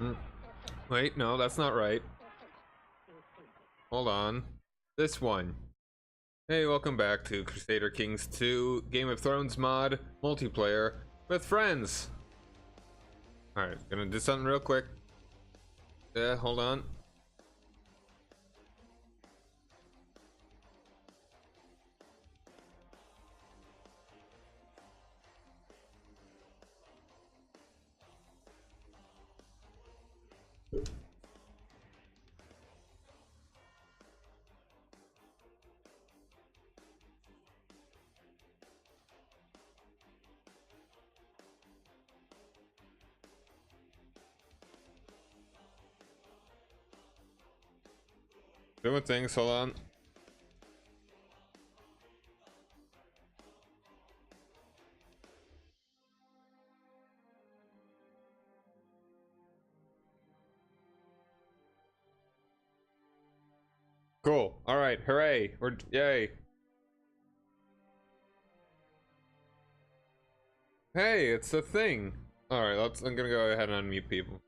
Mm. Wait, no, that's not right. Hold on. This one. Hey, welcome back to Crusader Kings 2 Game of Thrones mod multiplayer with friends. Alright, gonna do something real quick. Yeah, hold on. Doing things, hold on. Cool. Alright, hooray. Yay. Hey, it's a thing. Alright, I'm gonna go ahead and unmute people.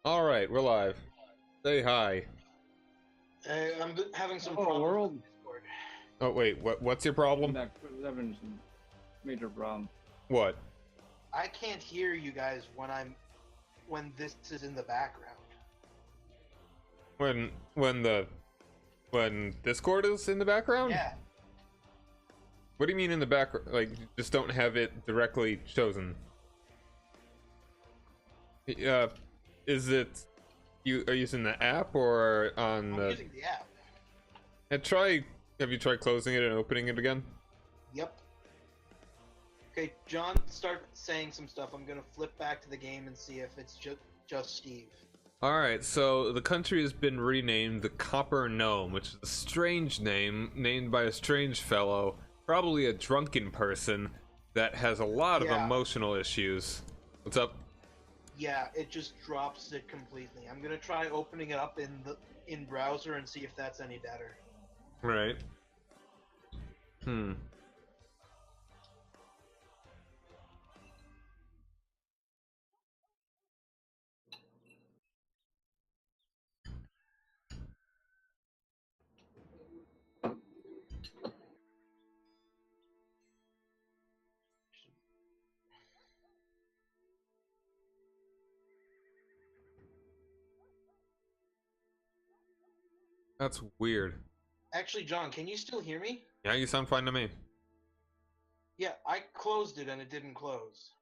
Alright, we're live. Say hi. Hey, I'm having some Oh, problems world. with Discord. Oh, wait, what's your problem? We're having some major problem. What? I can't hear you guys when this is in the background. When Discord is in the background? Yeah, What do you mean in the background? Like, you just don't have it directly chosen? Is it you are using the app or on I'm the? using the app. Have you tried closing it and opening it again? Yep. Okay, John, start saying some stuff. I'm gonna flip back to the game and see if it's just Steve. Alright, so the country has been renamed the Copper Gnome, which is a strange name, named by a strange fellow, probably a drunken person that has a lot of Yeah. emotional issues. What's up? Yeah, it just drops it completely. I'm gonna try opening it up in browser and see if that's any better. Right. That's weird. Actually, John, can you still hear me? Yeah, you sound fine to me. Yeah, I closed it and it didn't close.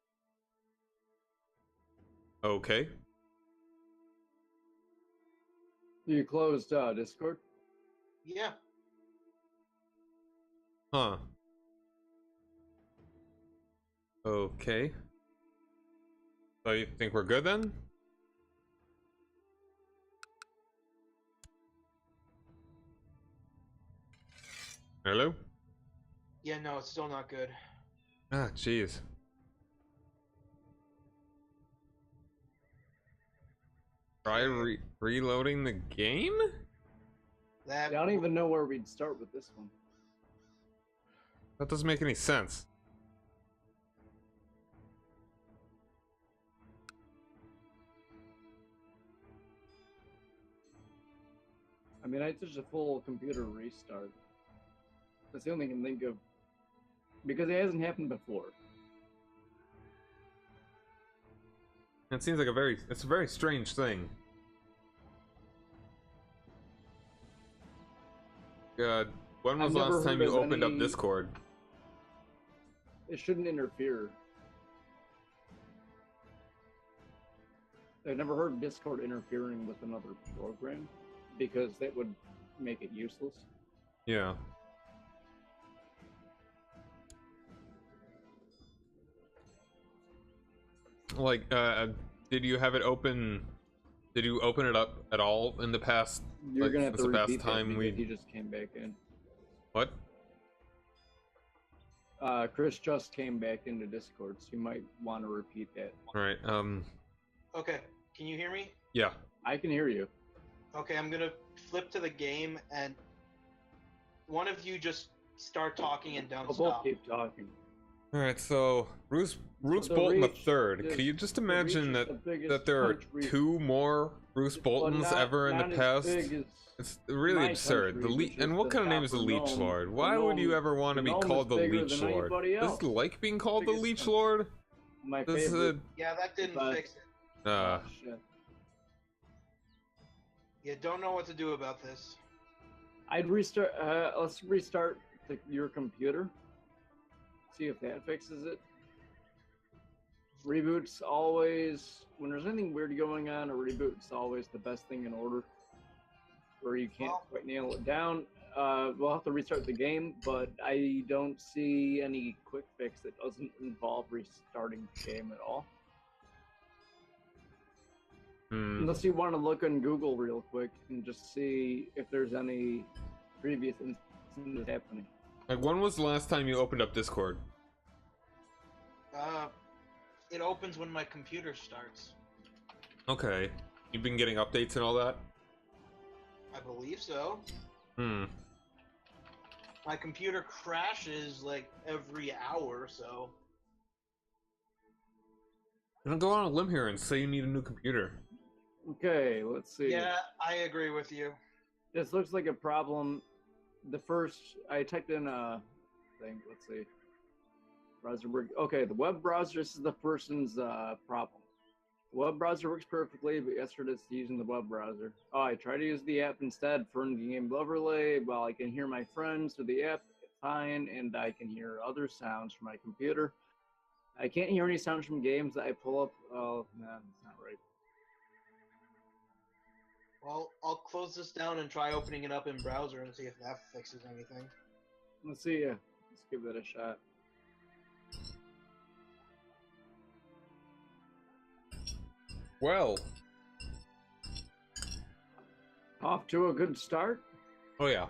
Okay. You closed Discord? Yeah. Huh. Okay. So you think we're good then? Hello? Yeah, no, it's still not good. Ah, jeez. Try reloading the game? I don't even know where we'd start with this one. That doesn't make any sense. I mean, it's just a full computer restart. That's the only thing I can think of. Because it hasn't happened before. It seems like it's a very strange thing. God, when was I've the never last time heard you of opened up any- Discord? It shouldn't interfere. I've never heard of Discord interfering with another program, because that would make it useless. Yeah. Like, did you have it open? Did you open it up at all in the past? You're like, gonna have since to the past repeat that time because he just came back in. What? Chris just came back into Discord, so you might want to repeat that. All right. Okay, can you hear me? Yeah. I can hear you. Okay, I'm gonna flip to the game and one of you just start talking and don't We'll stop. both keep talking. All right, so Roose the Bolton the Reach third. is- Can you just the Reach imagine is that the biggest there are country, 2 more Roose but Boltons ever in the not past? as big as It's really my absurd. country, which And is what the kind of name is the copper Leech gnome. Lord? The Why would you gnome- ever want to the be gnome called is the bigger Leech than Lord? anybody Does else. he like being called the Biggest Leech country. Lord? My This is favorite. Yeah, that didn't But- fix it. Oh, shit. You don't know what to do about this. I'd restart. Let's restart your computer. See if that fixes it. Reboots always, when there's anything weird going on, a reboot's always the best thing in order. Where you can't Well- quite nail it down. We'll have to restart the game, but I don't see any quick fix that doesn't involve restarting the game at all. Unless you want to look on Google real quick and just see if there's any previous instances happening. Like, when was the last time you opened up Discord? It opens when my computer starts. Okay. You've been getting updates and all that? I believe so. Hmm. My computer crashes like every hour, so. Don't go on a limb here and say you need a new computer. Okay, let's see. Yeah, I agree with you. This looks like a problem. The first, I typed in a thing, let's see. Browser work. Okay, the web browser, this is the person's problem. The web browser works perfectly, but yesterday it's using the web browser. Oh, I tried to use the app instead for in-game overlay. While I can hear my friends through the app, fine, and I can hear other sounds from my computer. I can't hear any sounds from games that I pull up. Oh, no, that's not right. Well, I'll close this down and try opening it up in browser and see if that fixes anything. Let's see. Let's give that a shot. Well. Off to a good start. Oh, yeah.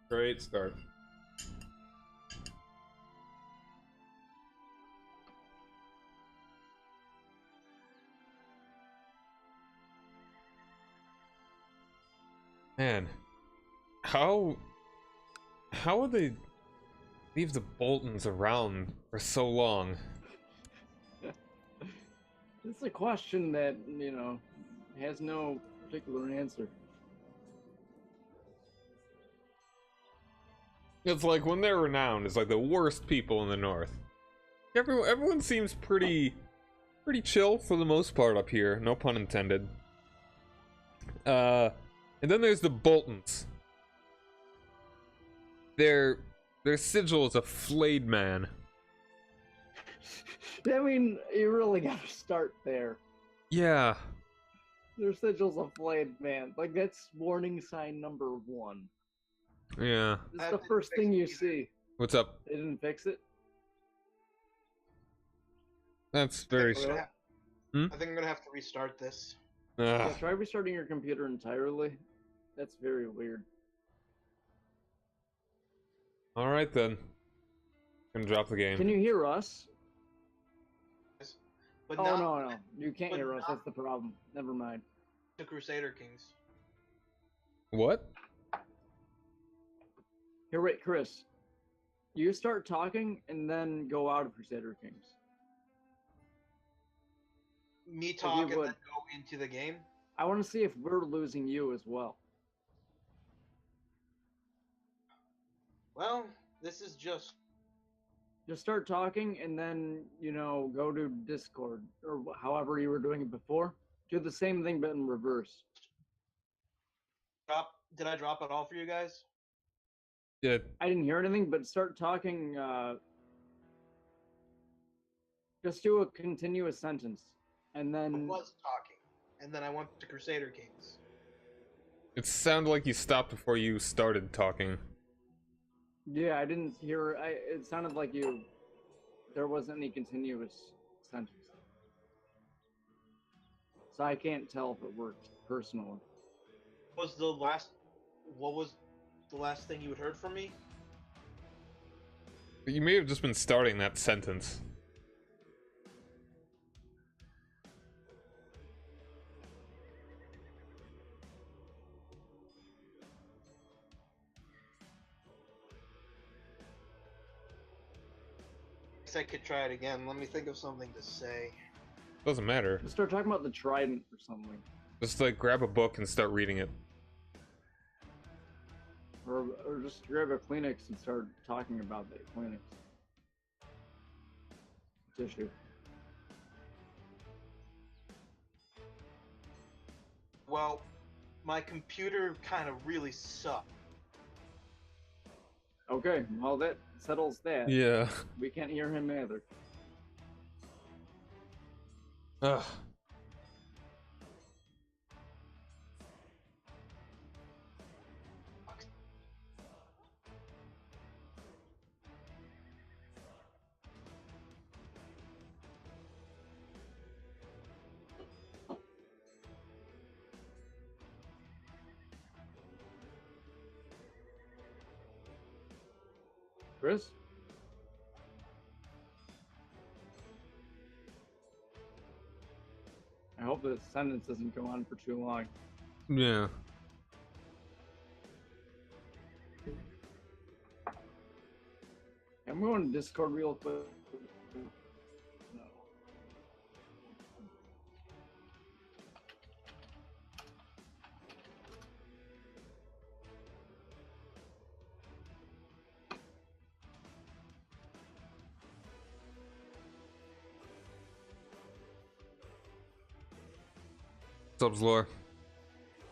Great start. Man, how would they leave the Boltons around for so long? It's a question that, has no particular answer. It's like when they're renowned as like the worst people in the north. Everyone seems pretty chill for the most part up here, no pun intended. And then there's the Boltons. Their sigil is a flayed man. I mean, you really gotta start there. Yeah. Their sigil's a flayed man. Like, that's warning sign number 1. Yeah. It's That the didn't first fix thing it you either. see. What's up? They didn't fix it. That's very. I think I'm gonna Hmm? I think I'm gonna have to restart this. Yeah, try restarting your computer entirely. That's very weird. All right then. Gonna drop the game. Can you hear us? But Oh, not no. You can't but hear us. not- That's the problem. Never mind. the Crusader Kings. What? Here, wait, Chris. You start talking and then go out of Crusader Kings. Me talk and then would. go into the game. I want to see if we're losing you as well. Well, this is just Just start talking and then, go to Discord or however you were doing it before. Do the same thing but in reverse. drop. Did I drop it all for you guys? Yeah. I didn't hear anything, but start talking. Just do a continuous sentence. And I then, was talking, and then I went to Crusader Kings. It sounded like you stopped before you started talking. yeah, I didn't hear. It sounded like there wasn't any continuous sentence. So I can't tell if it worked personally. What was the last thing you had heard from me? You may have just been starting that sentence. guess I could try it again. Let me think of something to say. Doesn't matter. Let's start talking about the trident or something. Just like grab a book and start reading it. Or just grab a Kleenex and start talking about the Kleenex. Tissue. Well, my computer kind of really sucked. Okay, well that settles that. Yeah. We can't hear him either. Ugh. Chris? I hope this sentence doesn't go on for too long. Yeah. I'm going to Discord real quick. No. What's up, Zlor?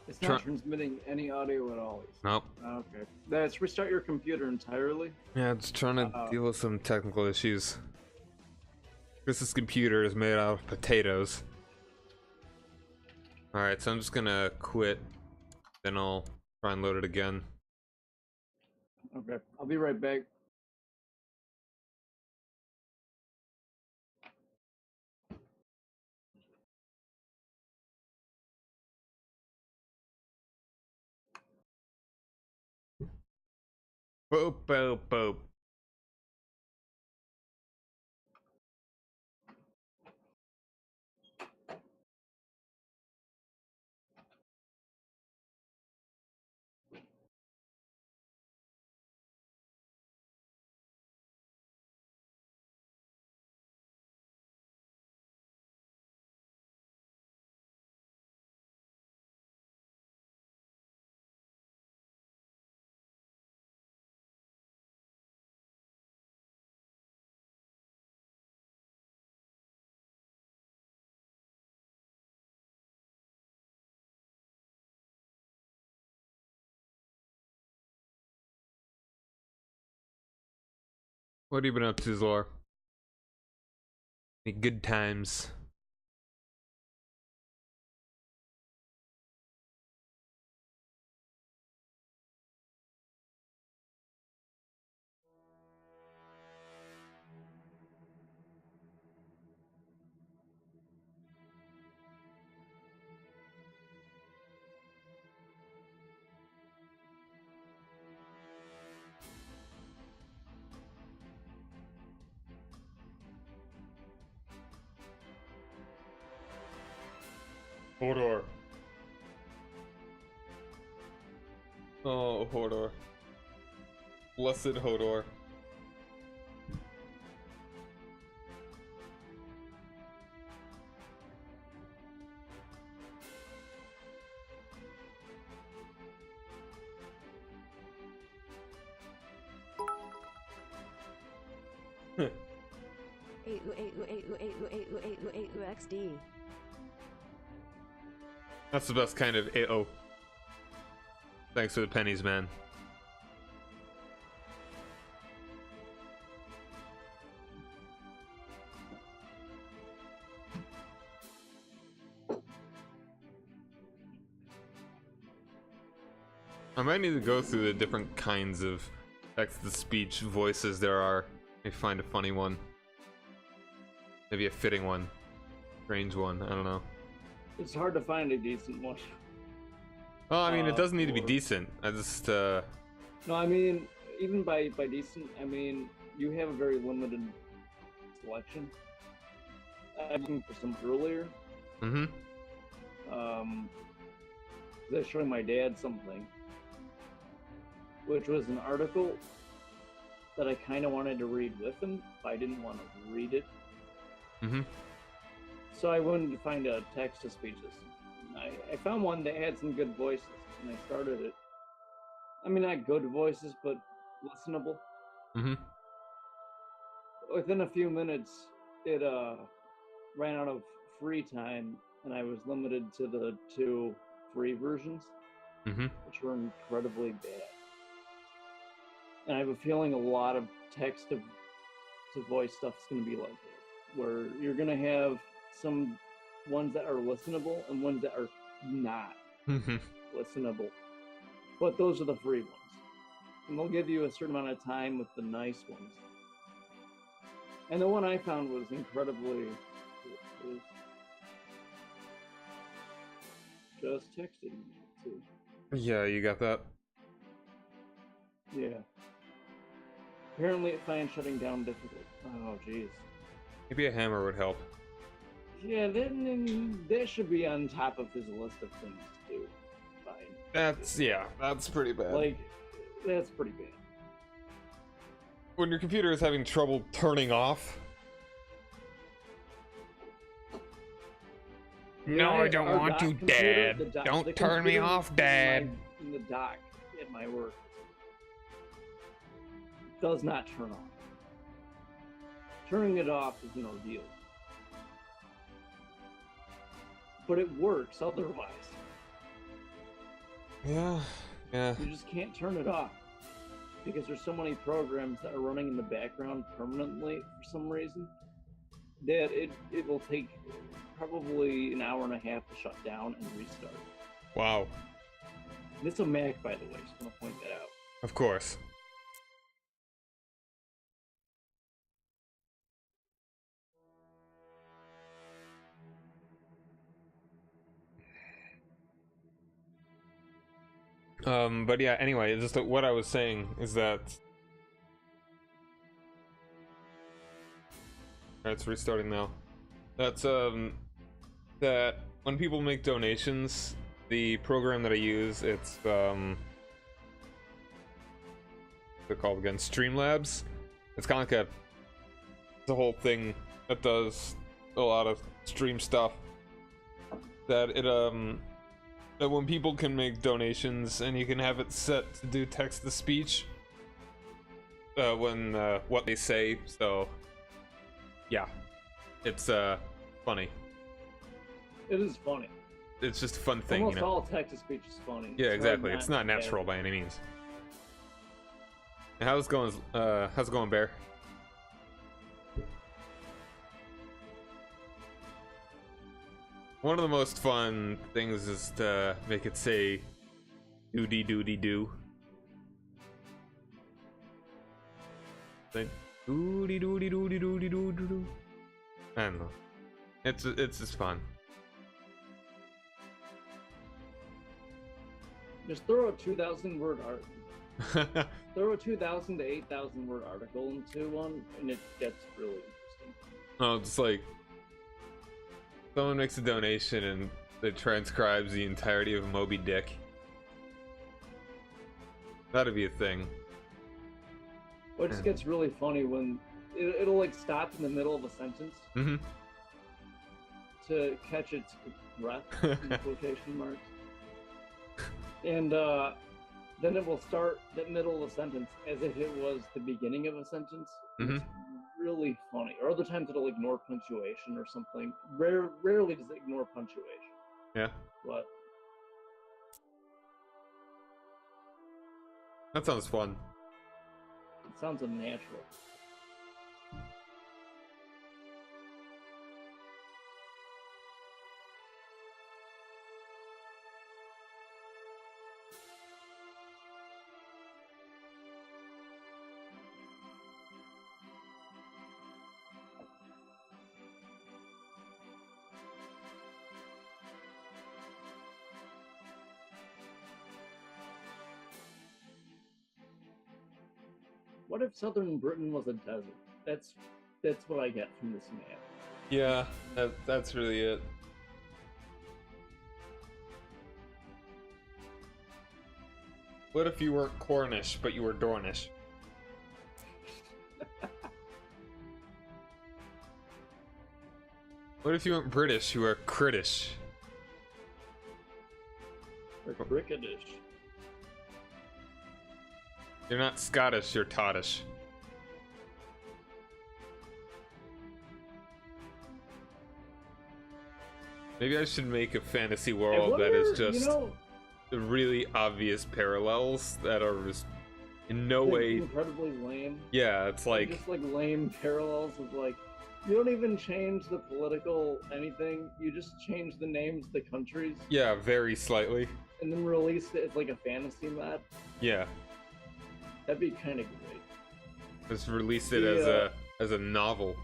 It's not transmitting any audio at all. Nope. Okay. Let's restart your computer entirely. Yeah, it's trying to deal with some technical issues. Chris's computer is made out of potatoes. Alright, so I'm just gonna quit. Then I'll try and load it again. Okay. I'll be right back. Boop, boop, boop. What have you been up to, Zlor? Any good times? Hodor. Oh, Hodor. Blessed Hodor. XD. That's the best kind of AO. Thanks for the pennies, man. I might need to go through the different kinds of text-to-speech voices there are. Maybe find a funny one. Maybe a fitting one. Strange one, I don't know. It's hard to find a decent one. Well, I mean, it doesn't need to be decent. I just, No, I mean, even by decent, I mean, you have a very limited selection. I'm looking for some earlier. Mm-hmm. I was showing my dad something, which was an article that I kind of wanted to read with him, but I didn't want to read it. Mm-hmm. So I wanted to find a text-to-speech system. I found one that had some good voices, and I started it. I mean, not good voices, but listenable. Mm-hmm. Within a few minutes, it ran out of free time, and I was limited to the 2 free versions, Mm-hmm. which were incredibly bad. And I have a feeling a lot of text-to-voice stuff is going to be like that, where you're going to have some ones that are listenable and ones that are not Mm-hmm. listenable. But those are the free ones. And they'll give you a certain amount of time with the nice ones. And the one I found was incredibly... It was just texting me, too. Yeah, you got that. Yeah. Apparently it finds shutting down difficult. Oh, jeez. Maybe a hammer would help. Yeah, then that should be on top of his list of things to do. Fine. That's pretty bad. Like, that's pretty bad. When your computer is having trouble turning off. No, I don't our want dock to, computer, Dad. the Don't turn me computer off, Dad. in the dock at my work does not turn off. Turning it off is an ordeal. But it works otherwise. Yeah. You just can't turn it off. Because there's so many programs that are running in the background permanently for some reason that it will take probably an hour and a half to shut down and restart. Wow. And it's a Mac, by the way, just want to point that out. Of course. But yeah, anyway, just what I was saying is that... Alright, it's restarting now. That's, that when people make donations, the program that I use, it's, what's it called again? Streamlabs? It's kind of like it's a whole thing that does a lot of stream stuff. That it, that when people can make donations and you can have it set to do text-to-speech when what they say, so yeah, it's funny. It is funny. It's just a fun thing, Almost you know. all text-to-speech is funny. Yeah, It's exactly. not It's not bad. natural by any means. And how's it going, Bear? One of the most fun things is to make it say doody doody doo. Say doody doody doody doody doo doo doo. I don't know. It's just fun. Just throw a 2,000 word art. Throw a 2,000 to 8,000 word article into one, and it gets really interesting. Oh, it's like someone makes a donation and it transcribes the entirety of Moby Dick. That'd be a thing. Well, it just gets really funny when it'll like stop in the middle of a sentence Mm-hmm. to catch its breath in quotation marks, and then it will start that middle of a sentence as if it was the beginning of a sentence. Mhm. It's really funny. Or other times it'll ignore punctuation or something. Rarely does it ignore punctuation. Yeah, But that sounds fun. it sounds unnatural. What if Southern Britain was a desert? That's what I get from this map. Yeah, that's really it. What if you weren't Cornish, but you were Dornish? What if you weren't British? You were Critish. Or cricketish. You're not Scottish, you're Tottish. Maybe I should make a fantasy world that is just the really obvious parallels that are just in no way incredibly lame. Yeah, it's like just like lame parallels of like you don't even change the political anything. You just change the names of the countries. Yeah, very slightly. And then release it as like a fantasy mod. Yeah. That'd be kind of great. Just release it as a novel.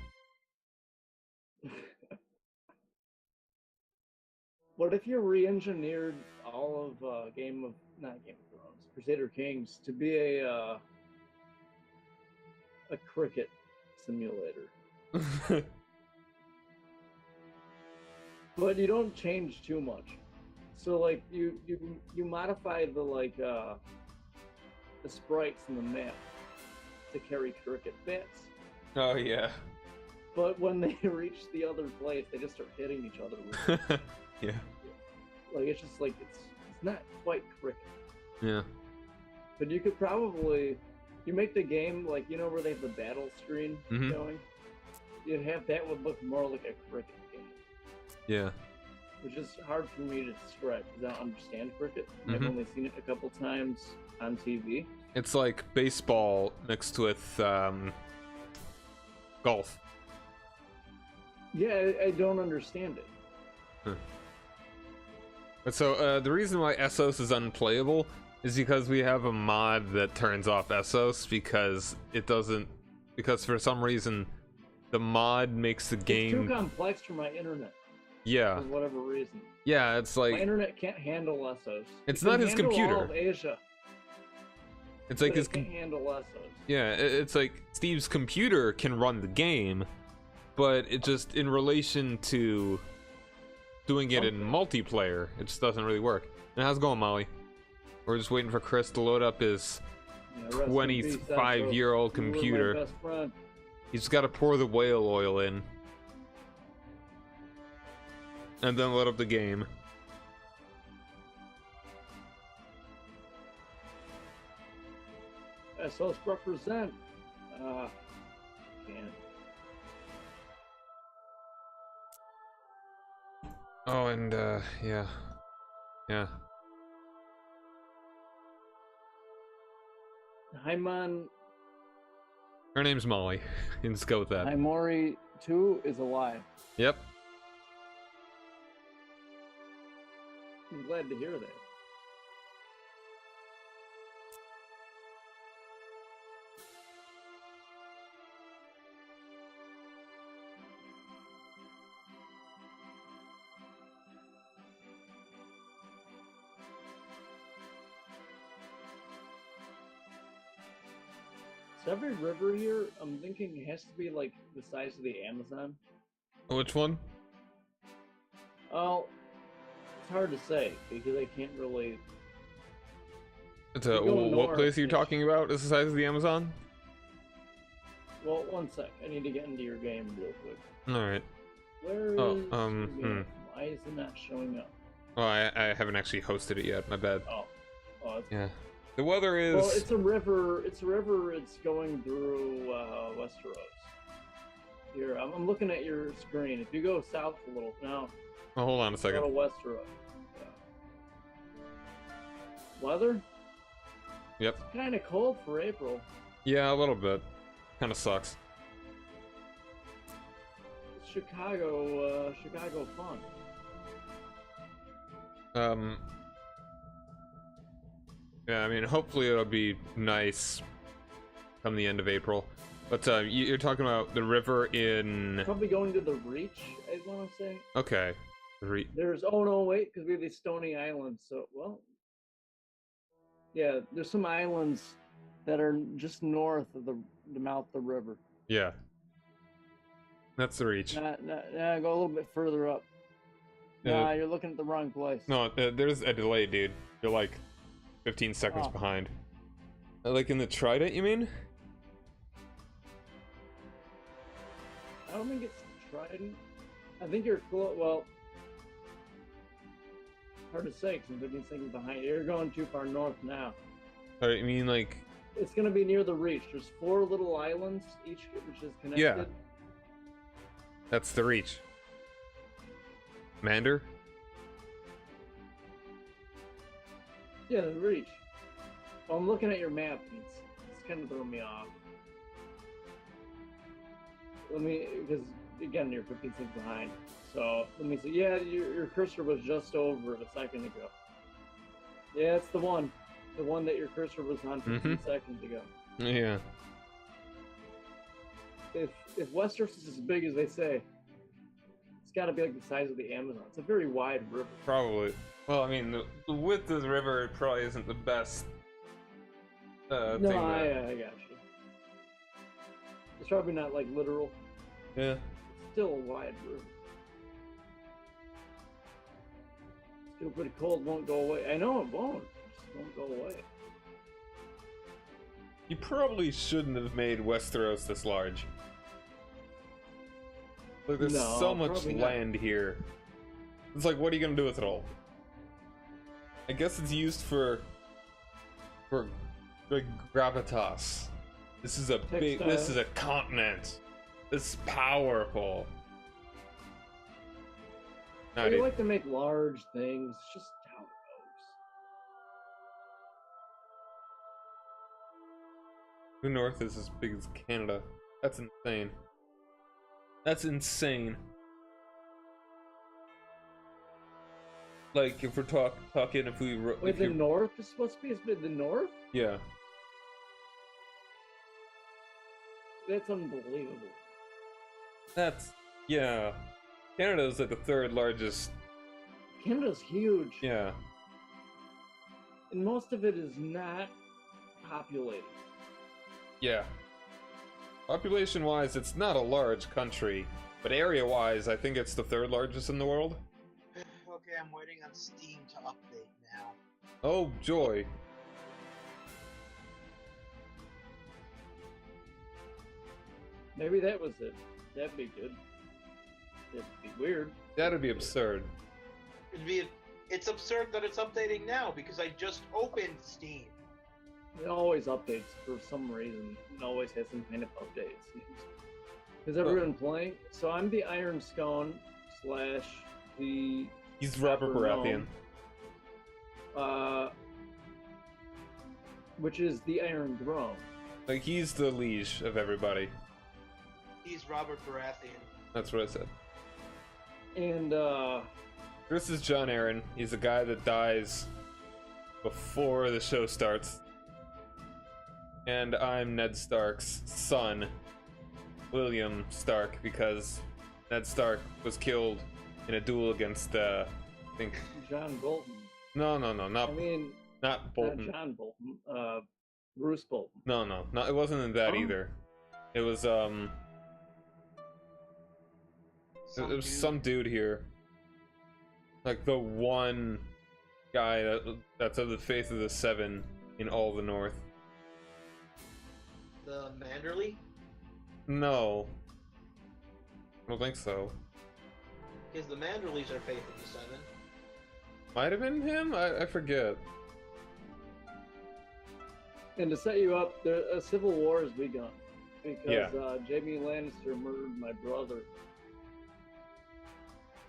What if you re-engineered all of not Game of Thrones, Crusader Kings to be a cricket simulator? But you don't change too much. So like you modify the the sprites in the map to carry cricket bats. Oh yeah. But when they reach the other place, they just start hitting each other with it. Yeah. Like it's just like it's not quite cricket. Yeah. But you could probably you make the game like where they have the battle screen going. You'd have that would look more like a cricket game. Yeah. Which is hard for me to describe because I don't understand cricket. I've only seen it a couple times on TV. It's like baseball mixed with golf. Yeah, I don't understand it. But so the reason why Essos is unplayable is because we have a mod that turns off Essos because for some reason the mod makes the game It's too complex for my internet. Yeah. For whatever reason. Yeah, it's like my internet can't handle Essos. It's not his computer. All of Asia. It's like his can't handle Essos. Yeah, it's like Steve's computer can run the game, but it just in relation to doing it in multiplayer, it just doesn't really work. And how's it going, Molly? We're just waiting for Chris to load up his 25-year-old computer. He's got to pour the whale oil in. And then load up the game. Essos represent. Can't. Oh, and yeah. Hi, Man. Her name's Molly. Let's go with that. Hi, Mori 2 is alive. Yep. I'm glad to hear that. So every river here, I'm thinking it has to be like the size of the Amazon. Which one? Oh, it's hard to say because I can't really. It's what place are you talking about? Is the size of the Amazon? Well, one sec. I need to get into your game real quick. All right. Where is your game? Why is it not showing up? Oh, I haven't actually hosted it yet. My bad. Oh, yeah. The weather is. Well, it's a river. It's a river. It's going through Westeros. Here, I'm looking at your screen. If you go south a little now. Oh, hold on a second. Go to Westeros. Yeah. Weather? Yep. It's kind of cold for April. Yeah, a little bit. Kind of sucks. It's Chicago fun. Yeah, I mean, hopefully it'll be nice come the end of April. But you're talking about the river in. Probably going to the Reach, I want to say. Okay. There's because we have these stony islands. So yeah, there's some islands that are just north of the mouth of the river. Yeah. That's the Reach. Go a little bit further up. Nah, you're looking at the wrong place. No, there's a delay, dude. You're like 15 seconds behind. Like in the Trident, you mean? I don't think it's Trident. I think you're close. Well, hard to say because I'm 15 seconds behind. You're going too far north now. I mean, like, It's gonna be near the Reach. There's 4 little islands, each which is connected. Yeah. that's the Reach. Mander? Yeah, the Reach. Well, I'm looking at your map. And it's kind of throwing me off. Let me, because again, you're 15 seconds behind. So let me see. Yeah, your cursor was just over a second ago. Yeah, it's the one that your cursor was on 15 seconds ago. Yeah. If Westeros is as big as they say, it's got to be like the size of the Amazon. It's a very wide river. Probably. Well, I mean, the width of the river probably isn't the best thing. No, I got you. It's probably not like literal. Yeah. It's still a wide river. It's still pretty cold. Won't go away. I know it won't. It just won't go away. You probably shouldn't have made Westeros this large. Like, there's No, so much probably not. land here. It's like, what are you gonna do with it all? I guess it's used for like gravitas. This is a big. Textile. This is a continent. It's powerful. Not They e- like to make large things. It's just how it goes. The North is as big as Canada. That's insane. That's insane. Like, if we're talking, if we Wait, the North is supposed to be as big. The North? yeah. That's unbelievable. That's, yeah. Canada is like the 3rd largest. Canada's huge, Yeah. and most of it is not populated. Yeah. Population wise, it's not a large country, but area wise, I think it's the 3rd largest in the world. Okay, I'm waiting on Steam to update now. Oh, joy. Maybe that was it. That'd be good. It'd be weird. That'd be absurd. It's absurd that it's updating now because I just opened Steam. It always updates for some reason. It always has some kind of update. It seems. Has everyone playing? So I'm the Iron Scone / the He's Robert Copper Baratheon. which is the Iron Throne. Like, he's the liege of everybody. He's Robert Baratheon. That's what I said. And This is John Aaron. He's the guy that dies before the show starts. And I'm Ned Stark's son, William Stark, because Ned Stark was killed in a duel against, I think... John Bolton. No, I not mean, Bolton. not John Bolton. Bruce Bolton. No, it wasn't in that Oh. either. It was, it was some dude here. Like, the one guy that's of the faith of the 7 in all the North. The Manderley? No. I don't think so. Because the Manderleys are faith of the 7. Might have been him? I forget. And to set you up, a civil war has begun because Yeah. Jaime Lannister murdered my brother.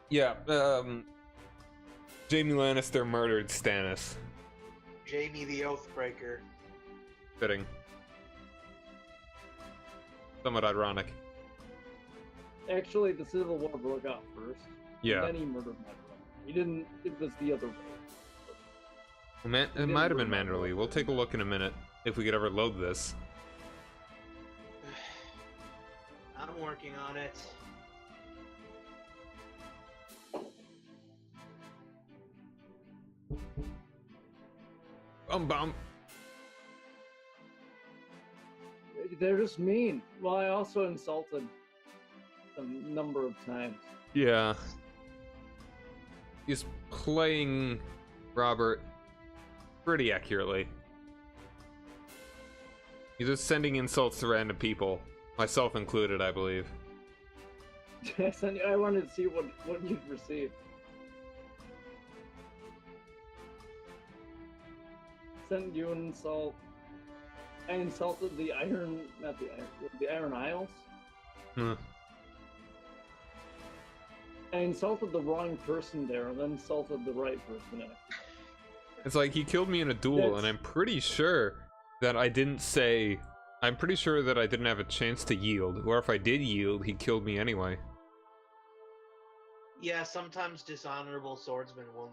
Yeah, Jaime Lannister murdered Stannis. Jaime the Oathbreaker. Fitting. Somewhat ironic. Actually, the civil war broke out first. Yeah. And then he murdered my brother. He didn't. It was the other way. It might have been Manderley. We'll take a look in a minute if we could ever load this. I'm working on it. Bum. They're just mean. Well, I also insulted a number of times. Yeah. He's playing Robert pretty accurately. He's just sending insults to random people, myself included, I believe. I wanted to see what you'd receive. Sent you an insult. I insulted the Iron Isles. Hmm. I insulted the wrong person there, and then insulted the right person after. It's like he killed me in a duel, and I'm pretty sure that I didn't say. I'm pretty sure that I didn't have a chance to yield, or if I did yield, he killed me anyway. Yeah, sometimes dishonorable swordsmen will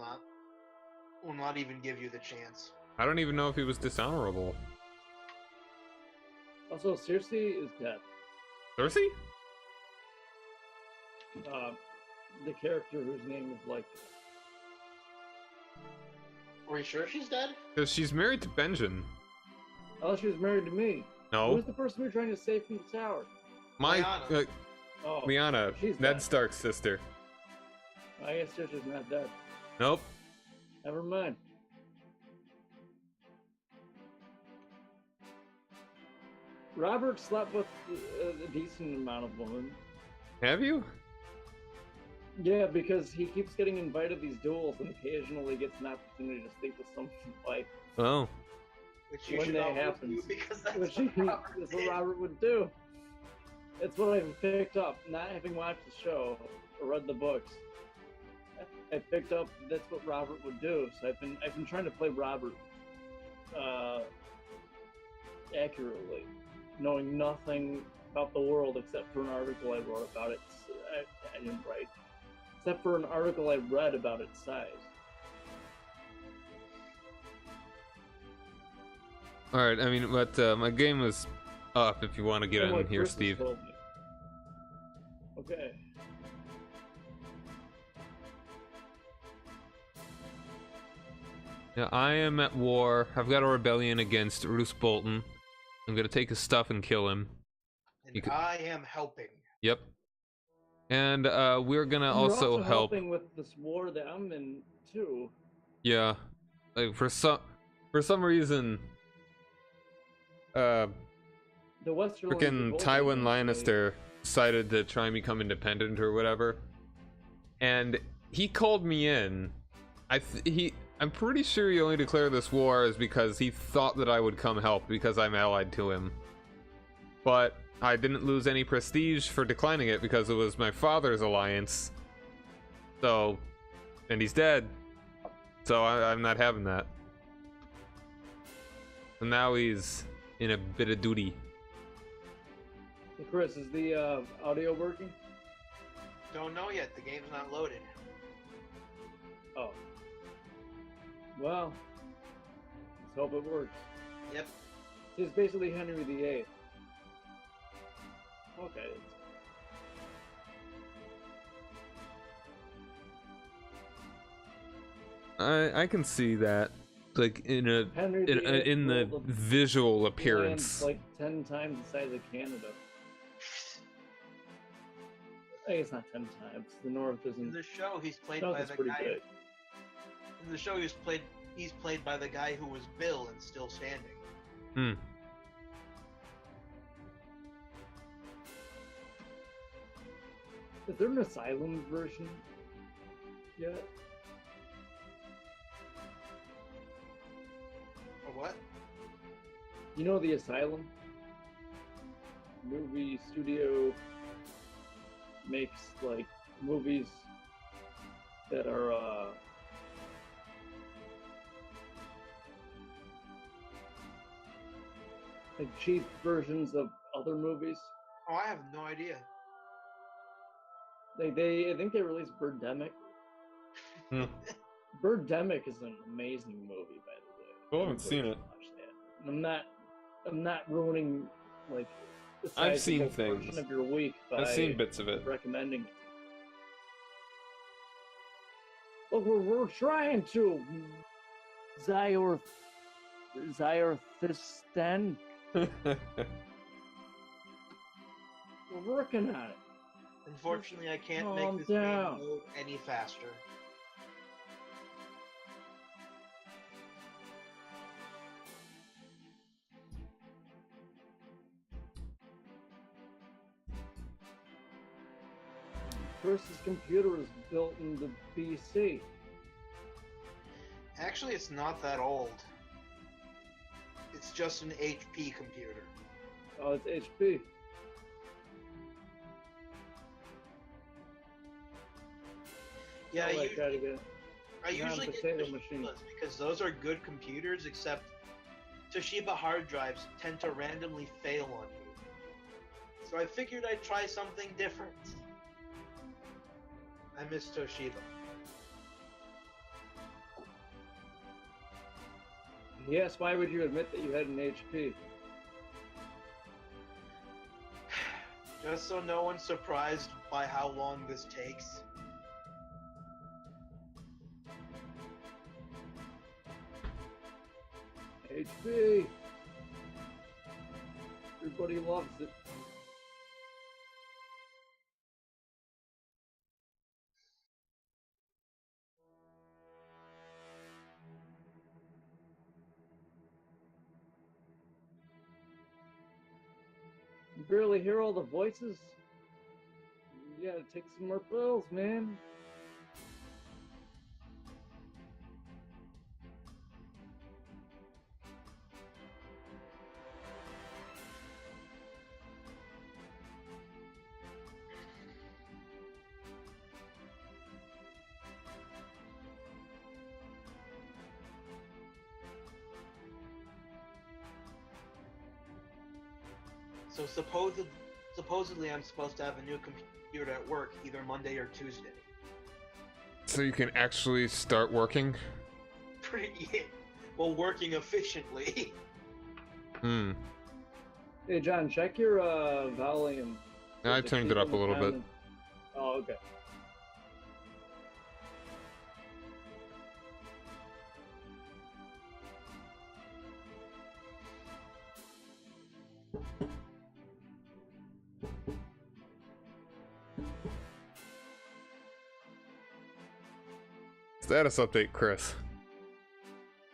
not even give you the chance. I don't even know if he was dishonorable. Also, Cersei is dead. Cersei? The character whose name is like. Are you sure she's dead? Because she's married to Benjen. Oh, she was married to me. No. Who's the person we're trying to save from the tower? Lyanna. Oh, Lyanna, she's Ned dead. Stark's sister. I guess Cersei's not dead. Nope. Never mind. Robert slept with a decent amount of women. Have you? Yeah, because he keeps getting invited to these duels and occasionally gets an opportunity to sleep with someone's wife. Oh. Which you When should that always happens. do because that's Which what Robert that's did. what Robert would do. It's what I've picked up, not having watched the show or read the books. I picked up that's what Robert would do. So I've been trying to play Robert accurately, knowing nothing about the world except for an article I wrote about it. I didn't write, except for an article I read about its size. Alright, I mean, but my game is up if you want to get And in what here, Chris has Steve. told me. Okay. Yeah, I am at war. I've got a rebellion against Roose Bolton. I'm gonna take his stuff and kill him. And I am helping. Yep. And we're gonna You're also help. helping with this war that I'm in too. Yeah. Like for some reason, The Westerlands freaking revolt Tywin against me. Lannister decided to try and become independent or whatever, and he called me in. I'm pretty sure he only declared this war is because he thought that I would come help because I'm allied to him. But I didn't lose any prestige for declining it because it was my father's alliance. So, and he's dead. So I'm not having that. And now he's in a bit of duty. Hey, Chris, is the audio working? Don't know yet. The game's not loaded. Oh. Well, let's hope it works. Yep. He's basically Henry VIII. Okay. I can see that, like in Henry VIII in the ruled visual the appearance. land like 10 times the size of Canada. I guess not 10 times. The North In isn't. the show, he's played North by is the pretty guy. big. In the show, he's played by the guy who was Bill and still standing. Hmm. Is there an Asylum version yet? Or what? You know the Asylum? Movie studio makes like movies that are like cheap versions of other movies. Oh, I have no idea. I think they released Birdemic. Hmm. Birdemic is an amazing movie, by the way. Still haven't seen Everybody it. should watch that. I'm not ruining like the I've sizable seen things. portion of your week by I've seen bits of it. recommending it. Look, we're trying to Zyrthistan. We're working on it. Unfortunately, I can't Calm make this game down. load any faster. person's computer was built in the BC. Actually, it's not that old. It's just an HP computer. Oh, it's HP. Yeah, Oh, I tried to get I usually get potato Toshibas machine. because those are good computers, except Toshiba hard drives tend to randomly fail on you. So I figured I'd try something different. I miss Toshiba. Yes, why would you admit that you had an HP? Just so no one's surprised by how long this takes. HP. Everybody loves it. You barely hear all the voices? You gotta take some more pills, man. So supposedly I'm supposed to have a new computer at work either Monday or Tuesday. So you can actually start working? Well, working efficiently. Hmm. Hey, John, check your volume. I turned it up a little bit. Oh, okay. Status update, Chris.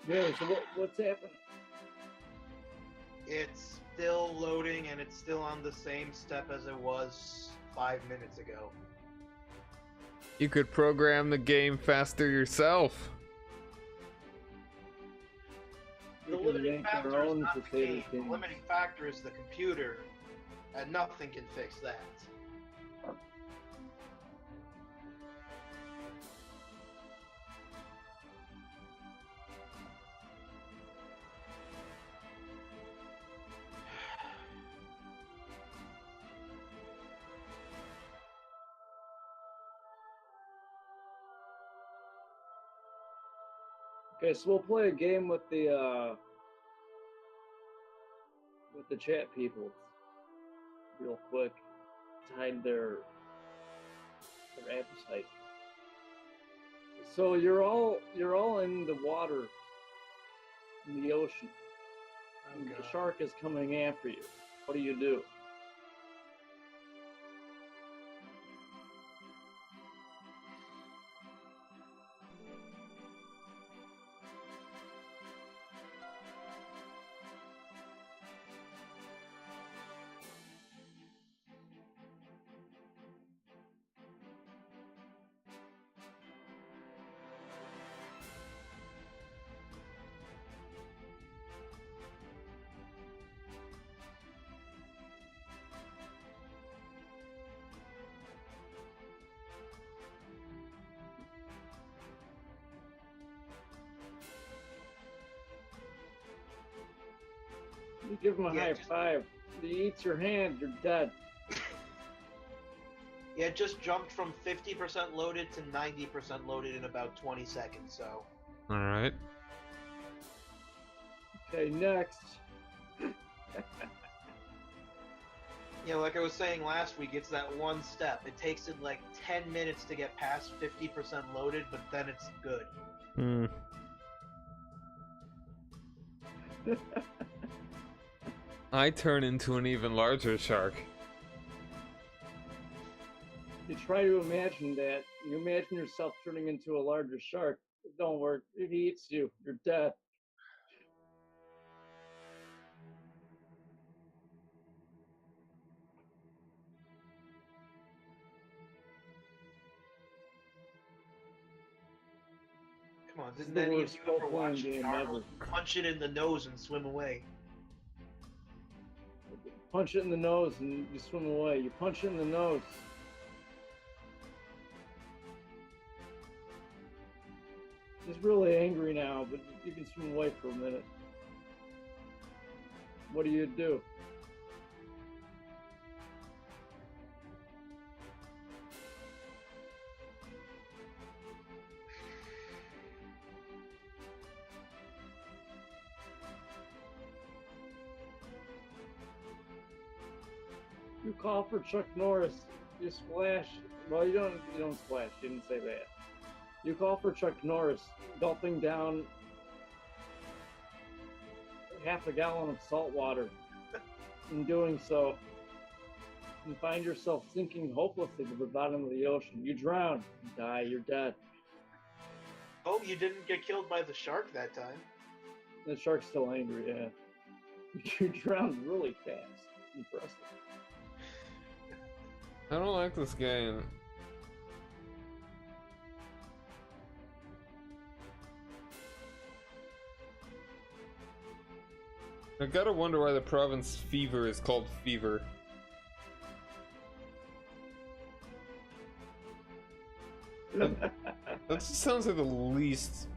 Yeah, so what's happening? It's still loading and it's still on the same step as it was 5 minutes ago. You could program the game faster yourself. The We can limiting make our factor is own not the Crusader game. games. The limiting factor is the computer, and nothing can fix that. Okay, so we'll play a game with the chat people real quick to hide their appetite. So you're all in the water, in the ocean. And the shark is coming after you. What do you do? You give him a high five. He eats your hand, you're dead. Yeah, it just jumped from 50% loaded to 90% loaded in about 20 seconds, so... Alright. Okay, next. Yeah, like I was saying last week, it's that one step. It takes it like 10 minutes to get past 50% loaded, but then it's good. Hmm. I turn into an even larger shark. You try to imagine that. You imagine yourself turning into a larger shark. It don't work. If he eats you, you're dead. Come on, This is didn't the any of worst you ever role-playing watch game Arnold punch it in the nose and swim away? Punch it in the nose and you swim away. You punch it in the nose. He's really angry now, but you can swim away for a minute. What do you do? You call for Chuck Norris. You splash. Well, you don't splash. You didn't say that. You call for Chuck Norris, gulping down half a gallon of salt water. In doing so, you find yourself sinking hopelessly to the bottom of the ocean. You drown. You die. You're dead. Oh, you didn't get killed by the shark that time. The shark's still angry, yeah. You drowned really fast. Impressive. I don't like this game. I gotta wonder why the province Fever is called Fever. That just sounds like the least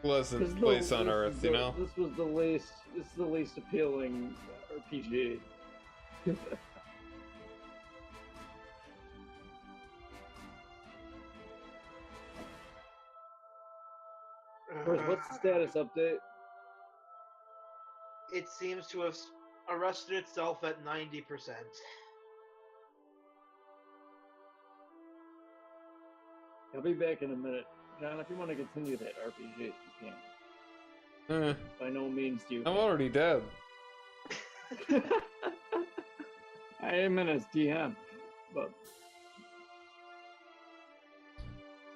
pleasant place on Earth, you know? This is the least appealing RPG. What's the status update? It seems to have arrested itself at 90%. I'll be back in a minute. John, if you want to continue that RPG, you can. By no means do you. I'm already dead. I am in as DM, but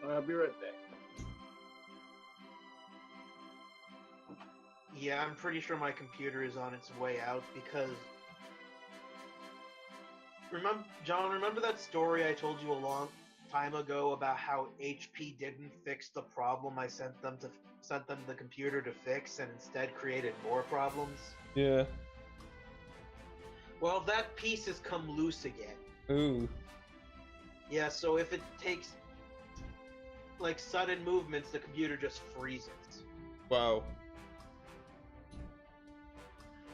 I'll be right back. Yeah, I'm pretty sure my computer is on its way out because... Remember that story I told you a long time ago about how HP didn't fix the problem I sent them the computer to fix and instead created more problems? Yeah. Well, that piece has come loose again. Ooh. Yeah, so if it takes like sudden movements, the computer just freezes. Wow.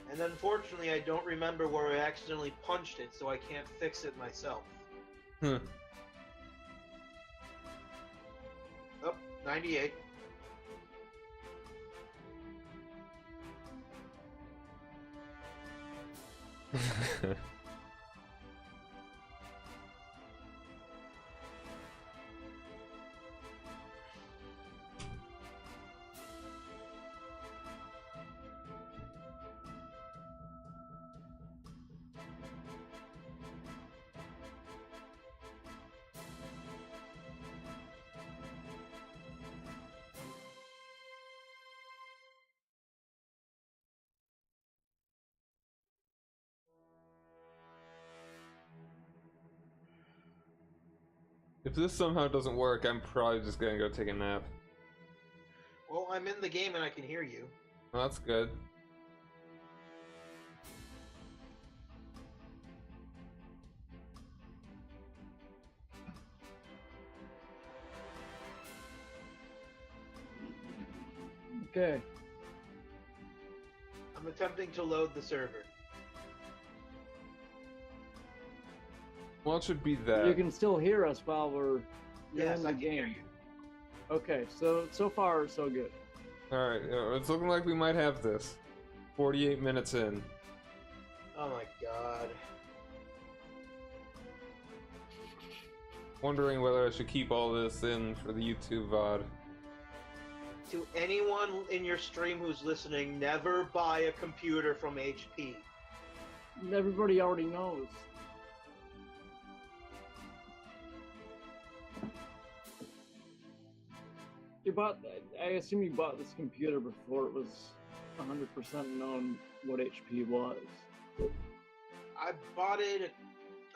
And unfortunately, I don't remember where I accidentally punched it, so I can't fix it myself. Hmm. Oh, 98. If this somehow doesn't work, I'm probably just gonna go take a nap. Well, I'm in the game and I can hear you. Well, that's good. Okay. I'm attempting to load the server. Well, it should be that. You can still hear us while you're Yes, in the I can game. hear you. Okay, so far so good. Alright, it's looking like we might have this. 48 minutes in. Oh my god. Wondering whether I should keep all this in for the YouTube VOD. To anyone in your stream who's listening, never buy a computer from HP. Everybody already knows. I assume you bought this computer before it was 100% known what HP was. I bought it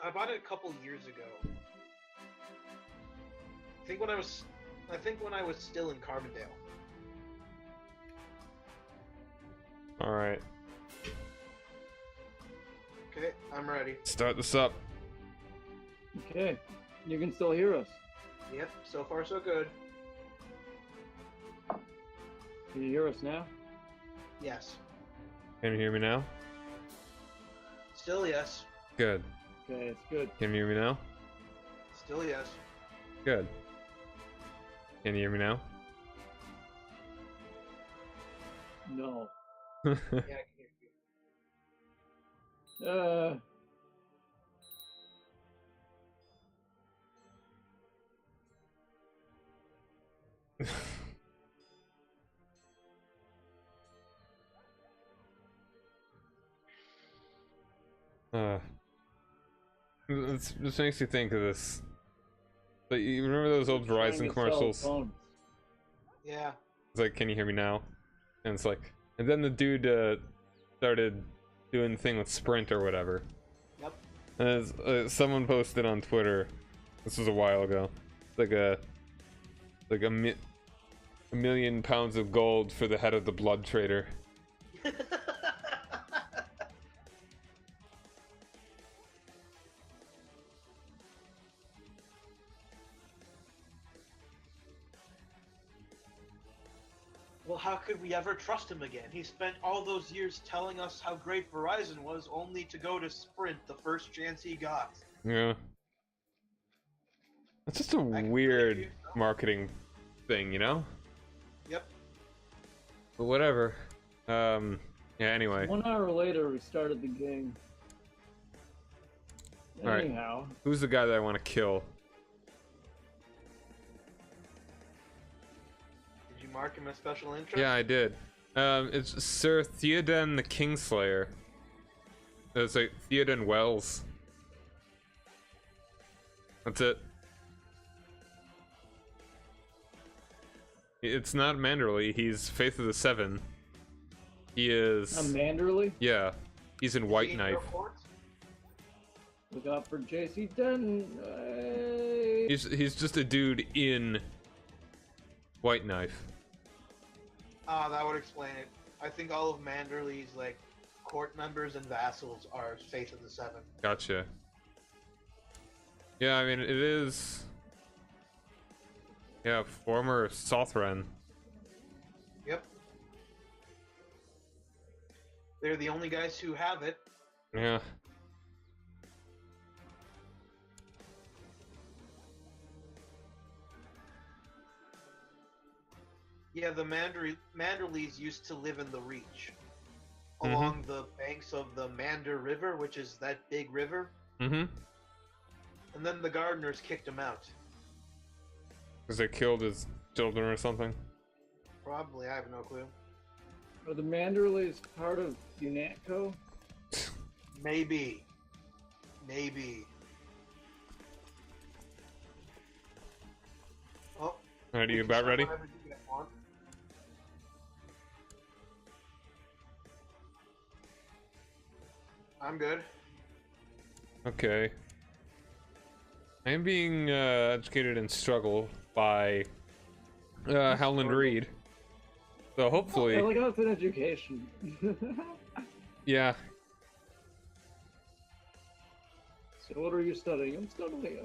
a couple years ago. I think when I was still in Carbondale. All right, Okay, I'm ready. start this up. Okay, you can still hear us. Yep, so far so good. Can you hear us now? Yes. Can you hear me now? Still yes. Good. Okay, it's good. Can you hear me now? Still yes. Good. Can you hear me now? No. Yeah, I can hear you. This makes you think of this. But you remember those old Trying to Verizon sell commercials? phones. Yeah. It's like, can you hear me now? And it's like, and then the dude started doing the thing with Sprint or whatever. Yep. And someone posted on Twitter. This was a while ago. Like a million pounds of gold for the head of the blood trader. Well, how could we ever trust him again? He spent all those years telling us how great Verizon was, only to go to Sprint the first chance he got. Yeah. It's just a I can weird believe you. marketing thing, you know? Yep. But whatever. Yeah, anyway. 1 hour later, we started the game. All right. Anyhow, Who's the guy that I want to kill? Did you mark him as special interest? Yeah, I did. It's Sir Theoden the Kingslayer. It's like Theoden Wells. That's it. It's not Manderley, he's Faith of the Seven. He is... I'm Manderley. Yeah, he's in Is White he in Knife. airport? Look out for JC Denton. He's just a dude in White Knife. Ah, that would explain it. I think all of Manderley's like court members and vassals are Faith of the Seven. Gotcha. Yeah, I mean, it is... Yeah, former Southron. Yep. They're the only guys who have it. Yeah. Yeah, the Manderleys used to live in the Reach, along the banks of the Mander River, which is that big river. Mm-hmm. And then the Gardeners kicked them out. Because they killed his children or something. Probably, I have no clue. Are the Manderleys part of UNATCO? Maybe. Maybe. Oh. Alright, are you about ready? Whatever you guys want. I'm good. Okay. I am being educated in struggle by Howland Reed. So hopefully... I like how it's an education. Yeah. So what are you studying? I'm studying.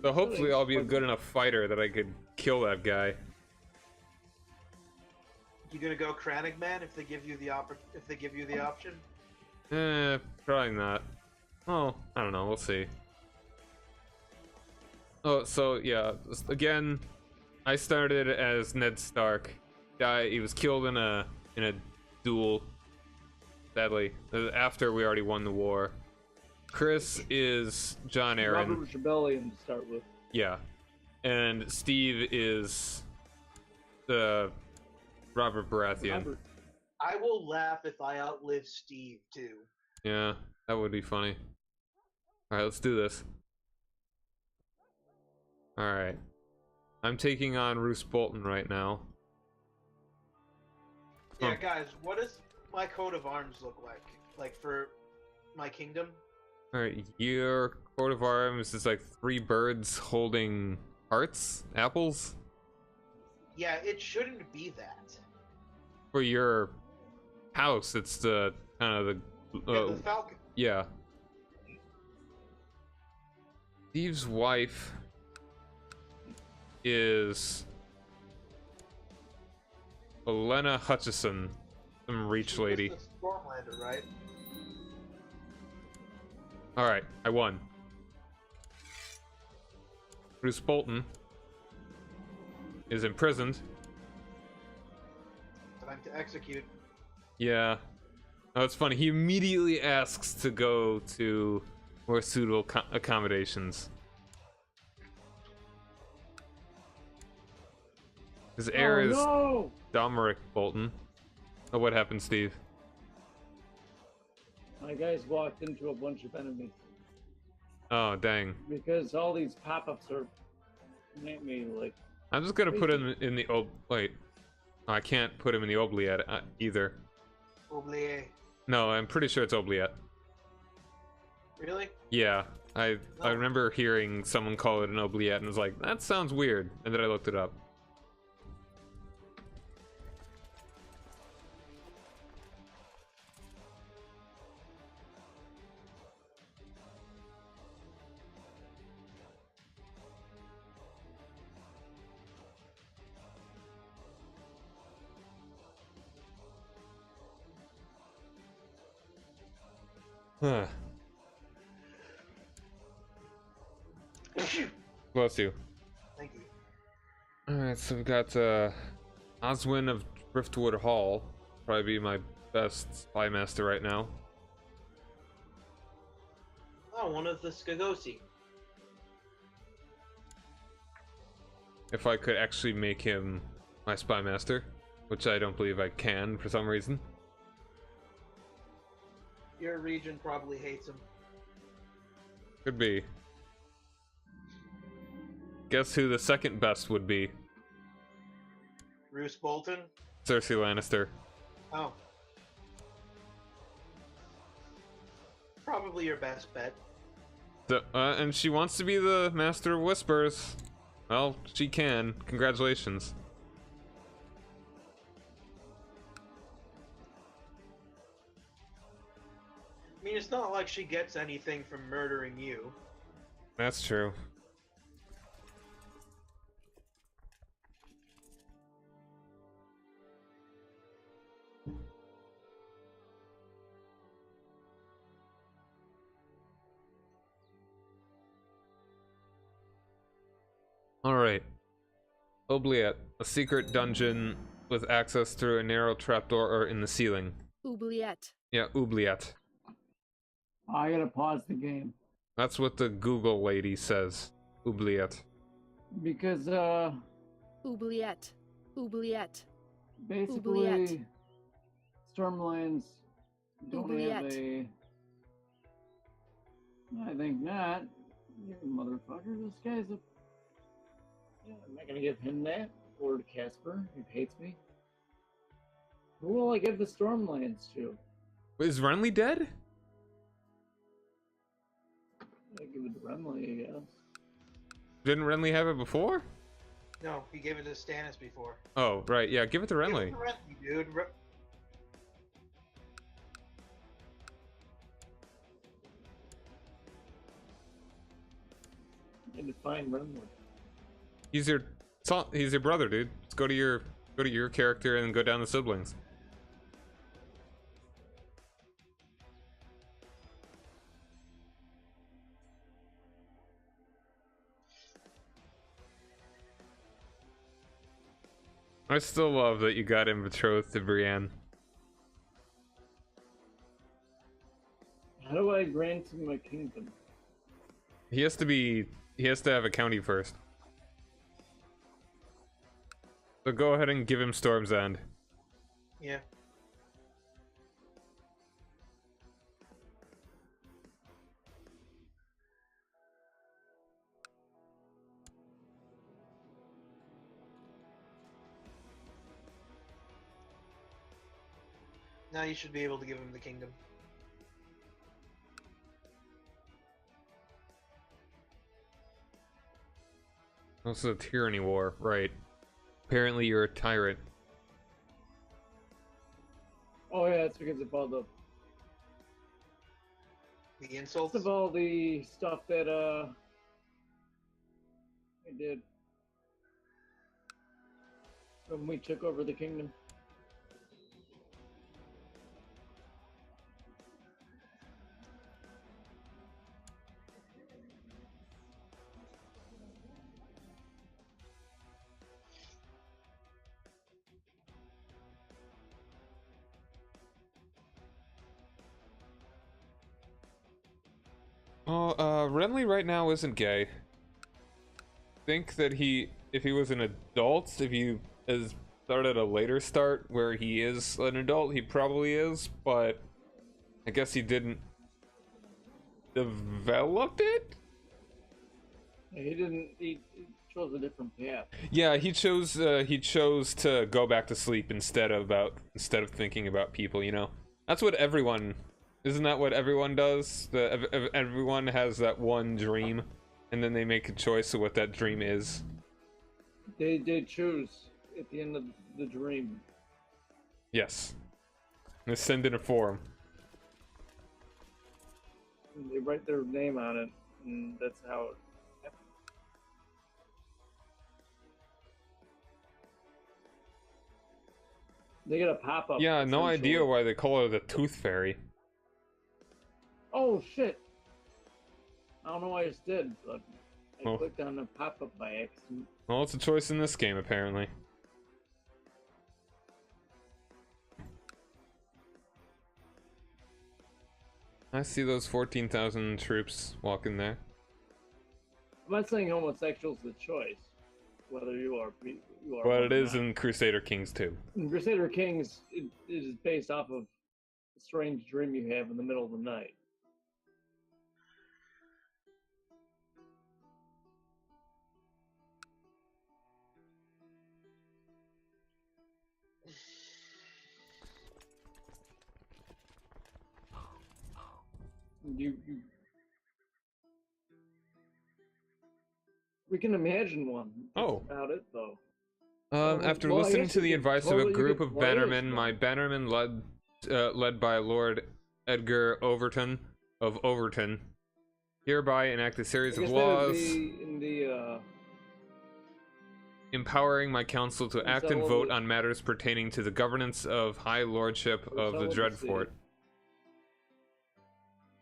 So hopefully I'll be a studying good enough fighter that I could kill that guy. You gonna go Kranich Man if they give you the option? Probably not. Oh, I don't know, we'll see. Oh, so yeah, again, I started as Ned Stark. He was killed in a duel, sadly, after we already won the war. Chris is John Aaron. Robert's Rebellion to start with. Yeah. And Steve is the Robert Baratheon. Robert. I will laugh if I outlive Steve too. Yeah, that would be funny. Alright, let's do this. Alright. I'm taking on Roose Bolton right now. Yeah, guys, what does my coat of arms look like? Like for my kingdom? Alright, your coat of arms is like 3 birds holding hearts? Apples? Yeah, it shouldn't be that. For your house. It's the kind of Yeah, the Falcon. yeah. Steve's wife is Elena Hutchison, some Reach lady. She's the Stormlander, right? All right, I won. Bruce Bolton is imprisoned. Time to execute. Yeah. Oh, it's funny. He immediately asks to go to more suitable accommodations. His heir is no! Domeric Bolton. Oh, what happened, Steve? My guys walked into a bunch of enemies Oh, dang. because all these pop-ups are make me like. I'm just gonna put him in the wait. I can't put him in the oubliette either. Oublié. No, I'm pretty sure it's oubliette. Really? Yeah, I No. remember hearing someone call it an oubliette and was like, that sounds weird, and then I looked it up. Huh. Bless you. Thank you. Alright, so we've got Oswin of Driftwood Hall. Probably be my best spy master right now. Oh, one of the Skagosi. If I could actually make him my spy master, which I don't believe I can for some reason. Your region probably hates him. Could be. Guess who the second best would be? Roose Bolton? Cersei Lannister. Oh. Probably your best bet. And she wants to be the Master of Whispers. Well, she can. Congratulations. I mean, it's not like she gets anything from murdering you. That's true. Alright. Oubliette. A secret dungeon with access through a narrow trapdoor in the ceiling. Oubliette. Yeah, oubliette. I gotta pause the game That's what the Google lady says. Oubliette. because Oubliette. Oubliette. basically Oubliette. Stormlands don't have Oubliette. a. I think not. You motherfucker, this guy's a. Yeah, I'm not gonna give him that. Or to Casper, who hates me. Who will I give the Stormlands to? Is Renly dead? I give it to Renly, I guess. Didn't Renly have it before? No, he gave it to Stannis before. Oh, right. Yeah, give it to Give Renly. it to Renly, dude. I need to find Renly. He's your brother, dude. Let's go to your character and go down the siblings. I still love that you got him betrothed to Brienne. How do I grant him my kingdom? He has to have a county first. So go ahead and give him Storm's End. Yeah. Now you should be able to give him the kingdom. Also a tyranny war, right. Apparently you're a tyrant. Oh yeah, it's because of all the insults. of all the stuff that I did when we took over the kingdom. Oh, Renly right now isn't gay. Think that if he was an adult, if he has started a later start where he is an adult, he probably is, but I guess he didn't develop it? He didn't. He chose a different path. Yeah, he chose to go back to sleep instead of thinking about people, you know. That's what everyone isn't that what everyone does? Everyone has that one dream and then they make a choice of what that dream is. They choose at the end of the dream. Yes. They send in a form. And they write their name on it, and that's how it happens. They get a pop-up. Yeah, no essentially. idea why they call her the Tooth Fairy. Oh shit! I don't know why I just did, but I Oh. clicked on the pop-up by accident. Well, it's a choice in this game, apparently. I see those 14,000 troops walking there. I'm not saying homosexual's the choice, whether you are. But it is in Crusader Kings 2. In Crusader Kings, it is based off of a strange dream you have in the middle of the night. We can imagine one. Oh. About it though. After Well, I listening guess to you the could advice of totally- a you group could of play as bannermen, one. my bannermen led by Lord Edgar Overton of Overton, hereby enact a series I of guess that would laws be in the empowering my council to act and vote on matters pertaining to the governance of High Lordship of the Dreadfort.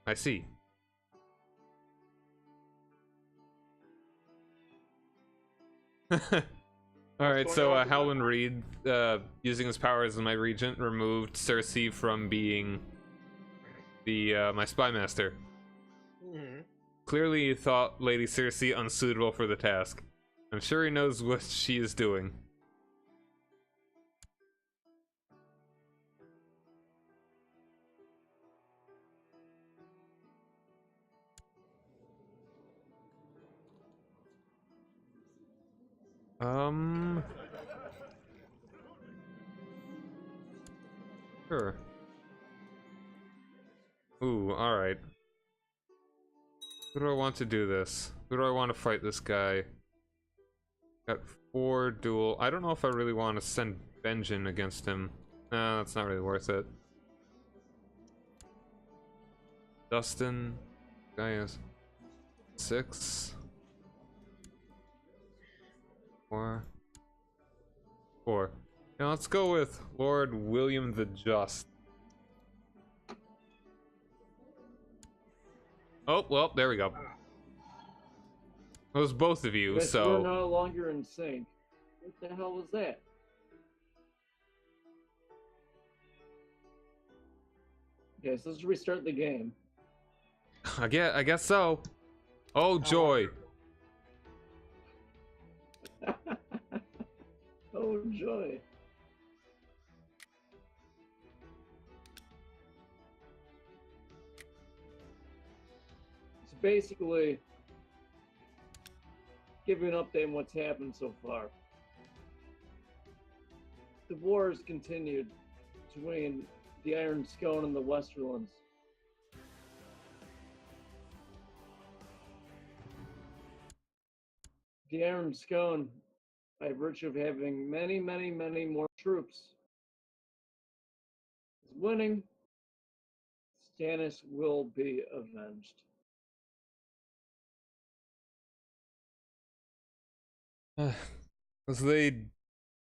I see. Alright, going so on with that? Howland Reed, using his powers as my regent, removed Cersei from being my spy master. Mm-hmm. Clearly he thought Lady Cersei unsuitable for the task. I'm sure he knows what she is doing. Sure. Ooh, alright. Who do I want to do this? Who do I want to fight this guy? Got 4 duel. I don't know if I really want to send Benjen against him. Nah, that's not really worth it. Dustin. Guy is 6. 4. Now let's go with Lord William the Just. Oh, well, there we go. It was both of you, we're so... no longer in sync. What the hell was that? Okay, so let's restart the game. I guess so. Oh, joy. Oh joy. It's basically give you an update on what's happened so far. The war has continued between the Iron Scone and the Westerlands. The Iron Scone, by virtue of having many more troops, is winning. Stannis will be avenged. So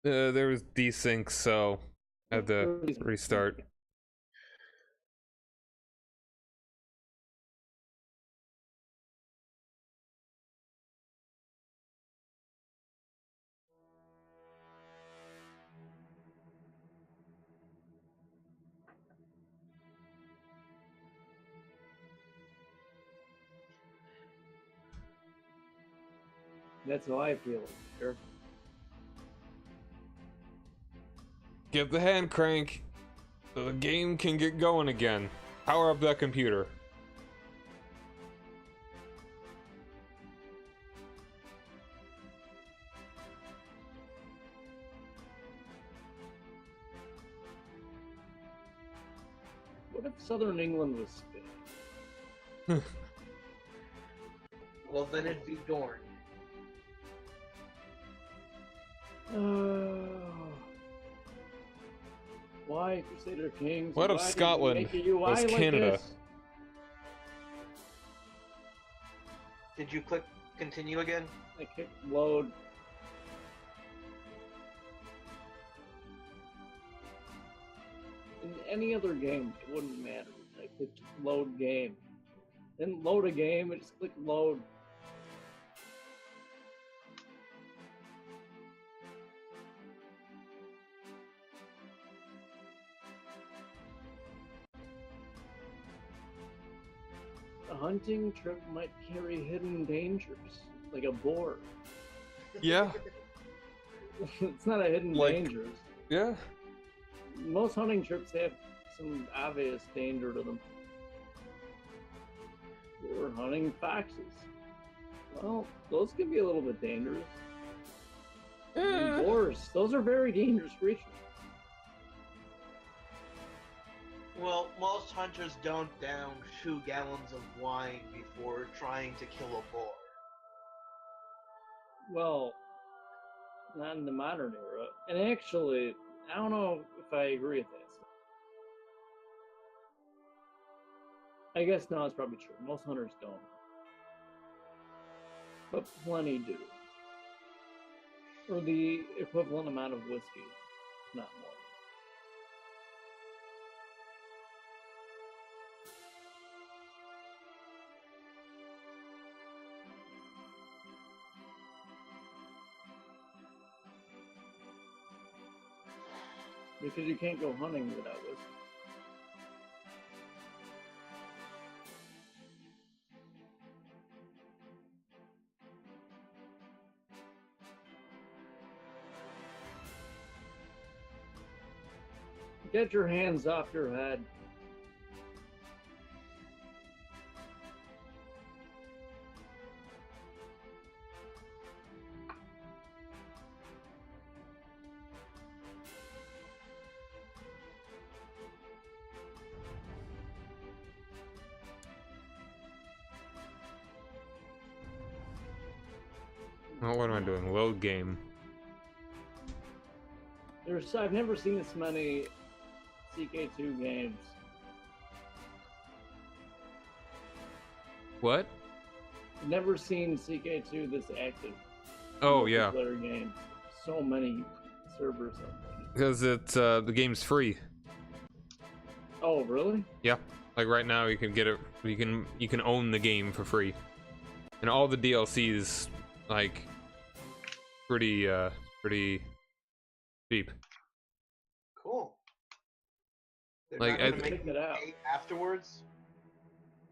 there was desync, so I had to restart. That's how I feel. Sure. Get the hand crank so the game can get going again. Power up that computer. What if Southern England was Spain? Well, then it'd be Dorne. Why Crusader Kings? What if Why did you Scotland make a UI was like Canada? this? Did you click continue again? I clicked load. In any other game, it wouldn't matter. I clicked load game. Then load a game, and just click load. A hunting trip might carry hidden dangers, like a boar. Yeah, It's not a hidden Like- danger. yeah. Most hunting trips have some obvious danger to them. We're hunting foxes. Well, those can be a little bit dangerous. And boars, those are very dangerous creatures. Well, most hunters don't down 2 gallons of wine before trying to kill a boar. Well, not in the modern era. And actually, I don't know if I agree with this. I guess no, it's probably true. Most hunters don't. But plenty do. Or the equivalent amount of whiskey, not more. Because you can't go hunting without whiskey. Get your hands off your head. Oh, what am I doing? Load game. I've never seen this many CK2 games. What? I've never seen CK2 this active. Oh yeah, Player games. So many servers. because it's the game's free. Oh, really? Yeah, like right now you can get it. You can own the game for free, and all the DLCs like pretty cheap. Cool. They're Like, not I gonna th- make you Check it out. pay afterwards?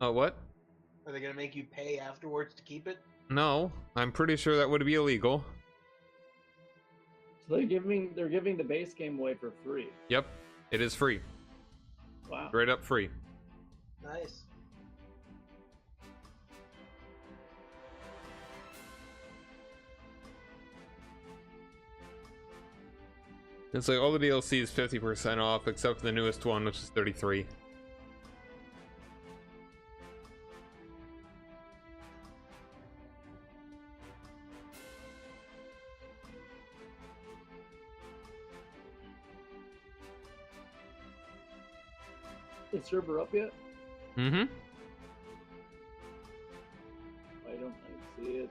Oh, what? Are they gonna make you pay afterwards to keep it? No, I'm pretty sure that would be illegal. So they're giving the base game away for free. Yep, it is free, Wow. straight up free. Nice. It's like all the DLC is 50% off except for the newest one, which is 33. the server up yet? Mm-hmm. I don't see it.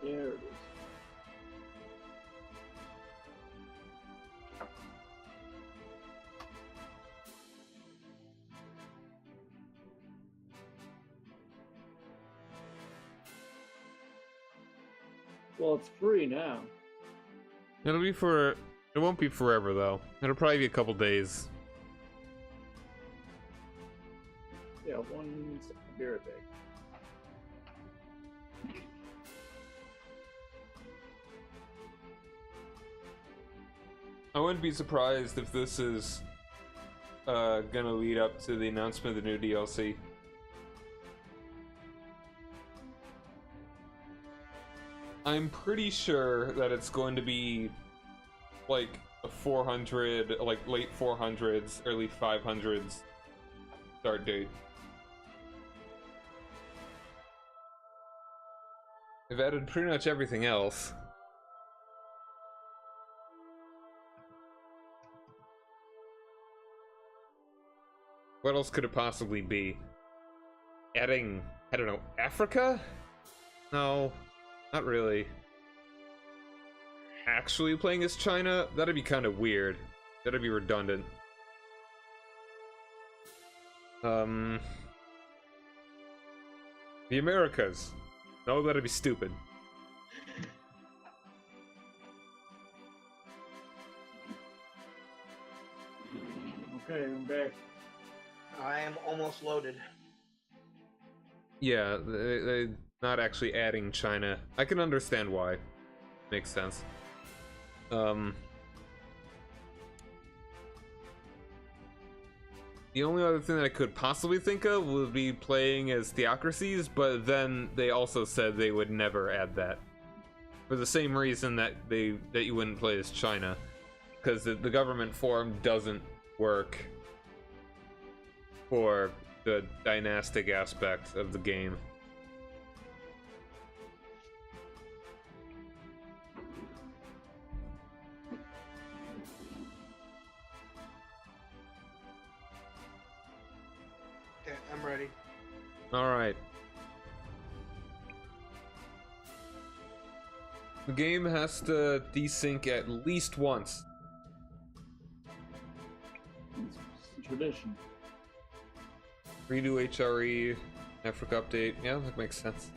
There it is. Well, it's free now. It'll be for... It won't be forever, though. It'll probably be a couple days. Yeah, one second. Be right back. I wouldn't be surprised if this is gonna lead up to the announcement of the new DLC. I'm pretty sure that it's going to be like a 400, like late 400s, early 500s start date. They've added pretty much everything else. What else could it possibly be? Adding, I don't know, Africa? No, not really. Actually playing as China? That'd be kind of weird. That'd be redundant. The Americas. No, that'd be stupid. Okay, I'm back. I am almost loaded. Yeah, they not actually adding China. I can understand why. Makes sense. The only other thing that I could possibly think of would be playing as theocracies, but then they also said they would never add that. For the same reason that you wouldn't play as China. Because the government form doesn't work for the dynastic aspect of the game. Okay, I'm ready. Alright. The game has to desync at least once. It's a tradition. Redo HRE, Africa update. Yeah, that makes sense.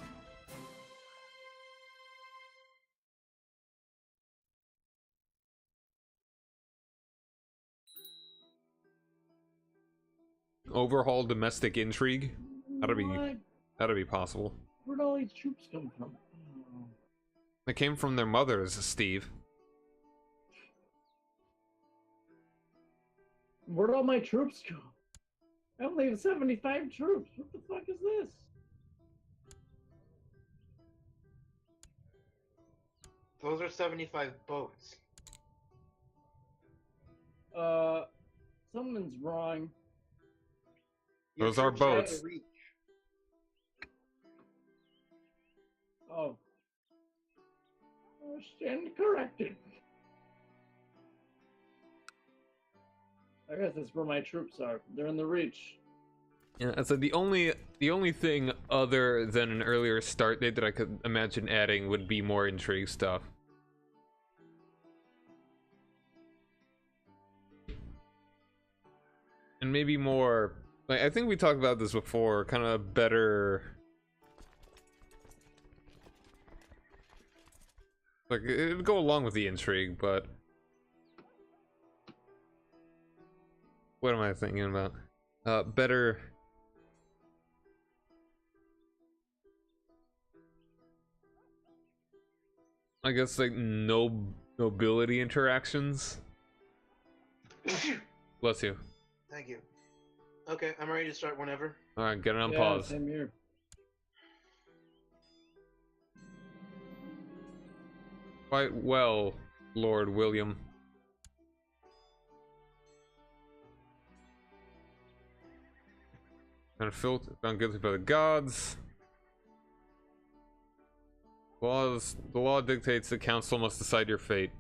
Overhaul domestic intrigue. That'd be possible. Where'd all these troops come from? They came from their mothers, Steve. Where'd all my troops go? I only have 75 troops. What the fuck is this? Those are 75 boats. Something's wrong. Your Those are troops have boats. to reach. Oh. Stand corrected. I guess that's where my troops are. They're in the Reach. Yeah, so the only thing other than an earlier start date that I could imagine adding would be more intrigue stuff. And maybe more, like, I think we talked about this before, kind of better, like, it would go along with the intrigue, but what am I thinking about? Better, I guess, like, nobility interactions. Bless you. Thank you. Okay, I'm ready to start whenever. Alright, get it on Yeah, pause. same here. Quite well, Lord William. Found guilty by the gods. The law dictates the council must decide your fate.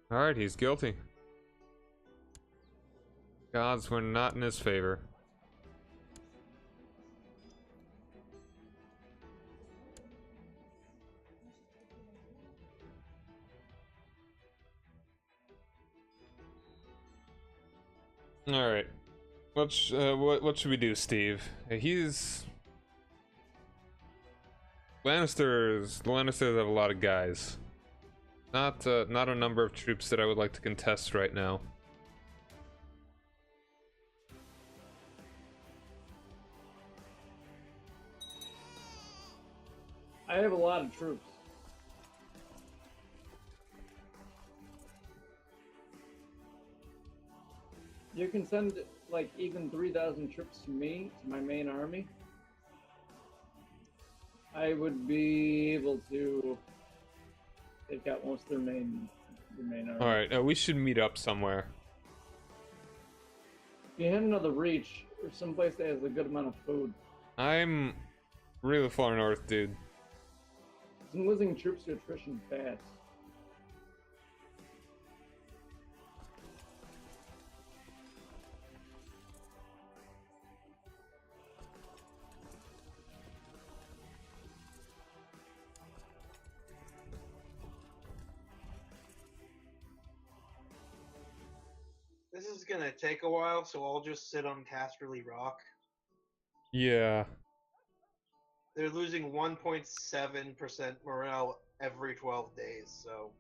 Alright, he's guilty. Gods were not in his favor. Alright. What should we do, Steve? He's... The Lannisters have a lot of guys. Not a number of troops that I would like to contest right now. I have a lot of troops. You can send like even 3,000 troops to me, to my main army. I would be able to take out most of their main army. Alright, we should meet up somewhere. If you head another reach, or someplace that has a good amount of food. I'm really far north, dude. I'm losing troops to attrition fast. This is gonna take a while, so I'll just sit on Casterly Rock. Yeah. They're losing 1.7% morale every 12 days, so...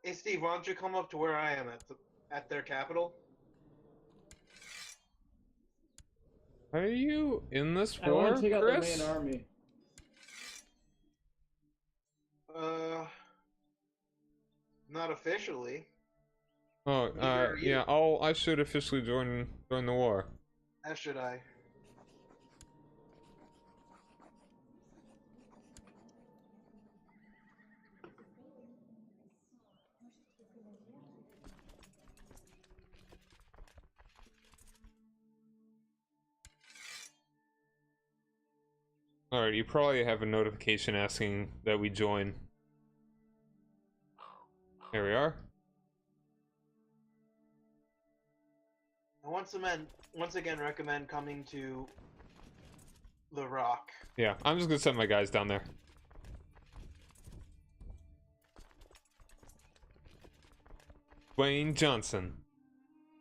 Hey Steve, why don't you come up to where I am at their capital? Are you in this I war, want to take out the Chris? main army. Not officially. Oh, Neither are you. yeah, I should officially join the war. As should I. Alright, you probably have a notification asking that we join. Here we are. I once again recommend coming to the Rock. Yeah, I'm just gonna send my guys down there. Dwayne Johnson.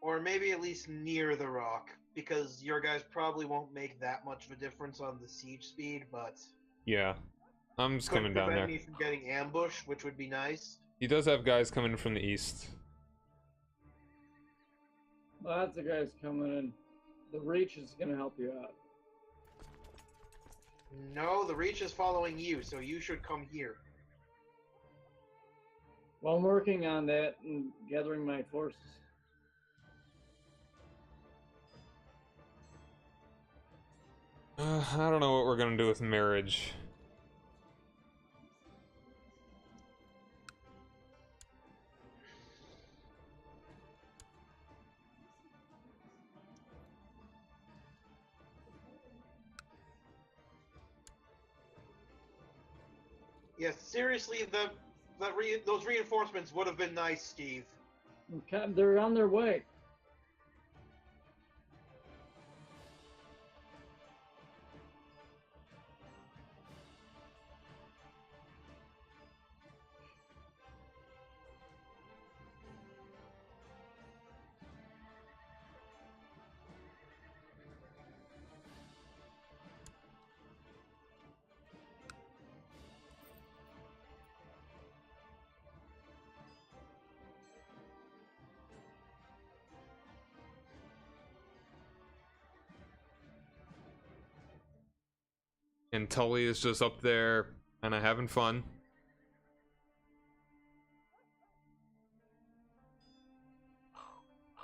Or maybe at least near the Rock, because your guys probably won't make that much of a difference on the siege speed, but... Yeah, I'm just could coming down prevent there. me from getting ambushed, which would be nice. He does have guys coming from the east. Lots of guys coming in. The Reach is going to help you out. No, the Reach is following you, so you should come here. Well, I'm working on that and gathering my forces. I don't know what we're gonna do with marriage. Yes, seriously, those reinforcements would have been nice, Steve. Okay, they're on their way. And Tully is just up there and having fun.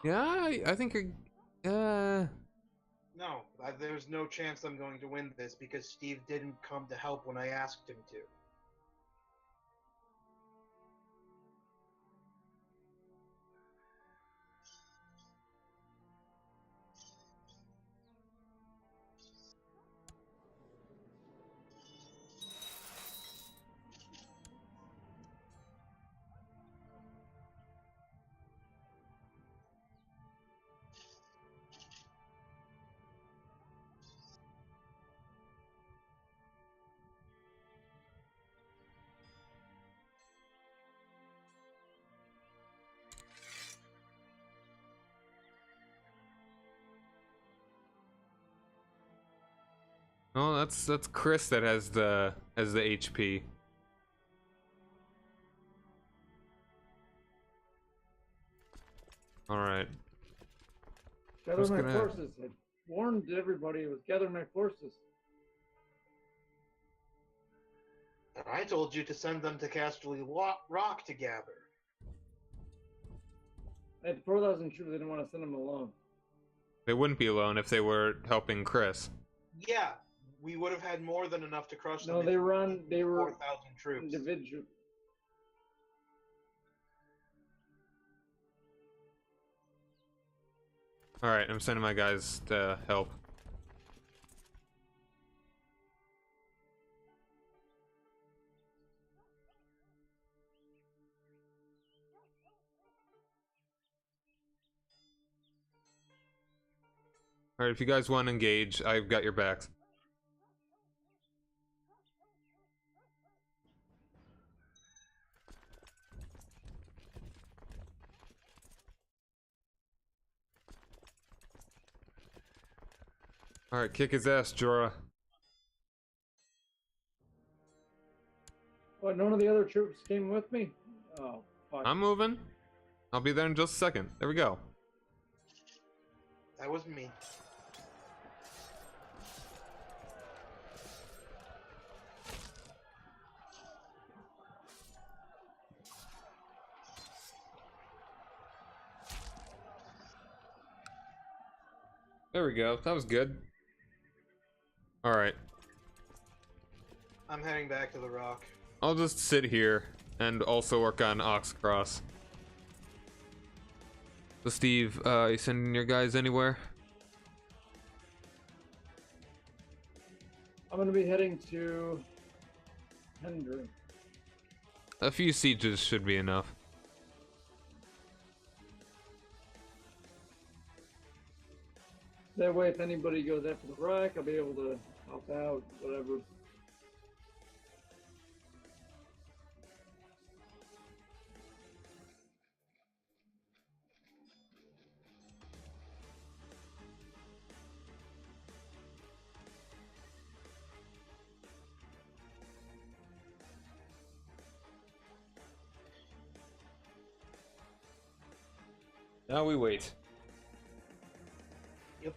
Yeah, I think you're. No, there's no chance I'm going to win this because Steve didn't come to help when I asked him to. Oh, that's Chris that has the HP. All right. Gather Just my gonna- forces. I warned everybody it was gather my forces. And I told you to send them to Casterly Rock to gather. I had 4,000 troops. I didn't want to send them alone. They wouldn't be alone if they were helping Chris. Yeah, we would have had more than enough to crush them. No, if they we run. had They were 4,000 troops. individual. All right, I'm sending my guys to help. All right, if you guys want to engage, I've got your backs. All right, kick his ass, Jorah. What? None of the other troops came with me. Oh, fuck. I'm moving. I'll be there in just a second. There we go. That was me. There we go. That was good. All right. I'm heading back to the rock. I'll just sit here and also work on Ox Cross. So Steve, you sending your guys anywhere? I'm gonna be heading to Hendry. A few sieges should be enough. That way, if anybody goes after the rock, I'll be able to help out, whatever. Now we wait. Yep.